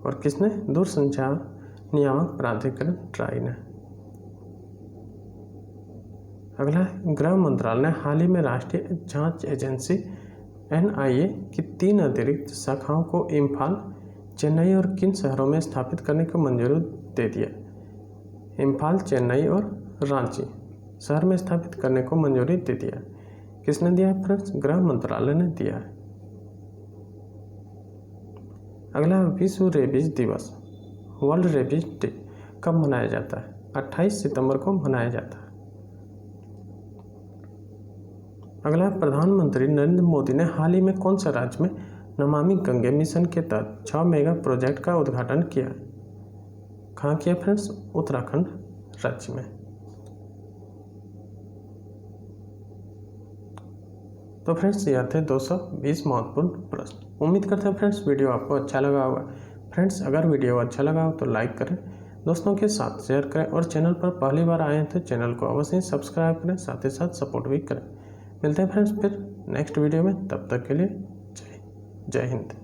और किसने? दूरसंचार नियामक प्राधिकरण ट्राई ने। अगला, गृह मंत्रालय ने हाल ही में राष्ट्रीय जांच एजेंसी NIA की 3 अतिरिक्त शाखाओं को इम्फाल, चेन्नई और किन शहरों में स्थापित करने की मंजूरी दे दी है? इम्फाल, चेन्नई और रांची शहर में स्थापित करने को मंजूरी दे दिया है। किसने दिया है फ्रेंड्स? गृह मंत्रालय ने दिया है। अगला, विश्व रेबीज दिवस वर्ल्ड रेबीज डे कब मनाया जाता है? 28 सितंबर को मनाया जाता है। अगला, प्रधानमंत्री नरेंद्र मोदी ने हाल ही में कौन सा राज्य में नमामि गंगे मिशन के तहत 6 मेगा प्रोजेक्ट का उद्घाटन किया? कहाँ किया फ्रेंड्स? उत्तराखंड राज्य में। तो फ्रेंड्स, यह थे 220 महत्वपूर्ण प्रश्न। उम्मीद करते हैं फ्रेंड्स वीडियो आपको अच्छा लगा होगा। फ्रेंड्स, अगर वीडियो अच्छा लगा हो तो लाइक करें, दोस्तों के साथ शेयर करें और चैनल पर पहली बार आए हैं तो चैनल को अवश्य ही सब्सक्राइब करें, साथ ही साथ सपोर्ट भी करें। मिलते हैं फ्रेंड्स फिर नेक्स्ट वीडियो में, तब तक के लिए जय हिंद।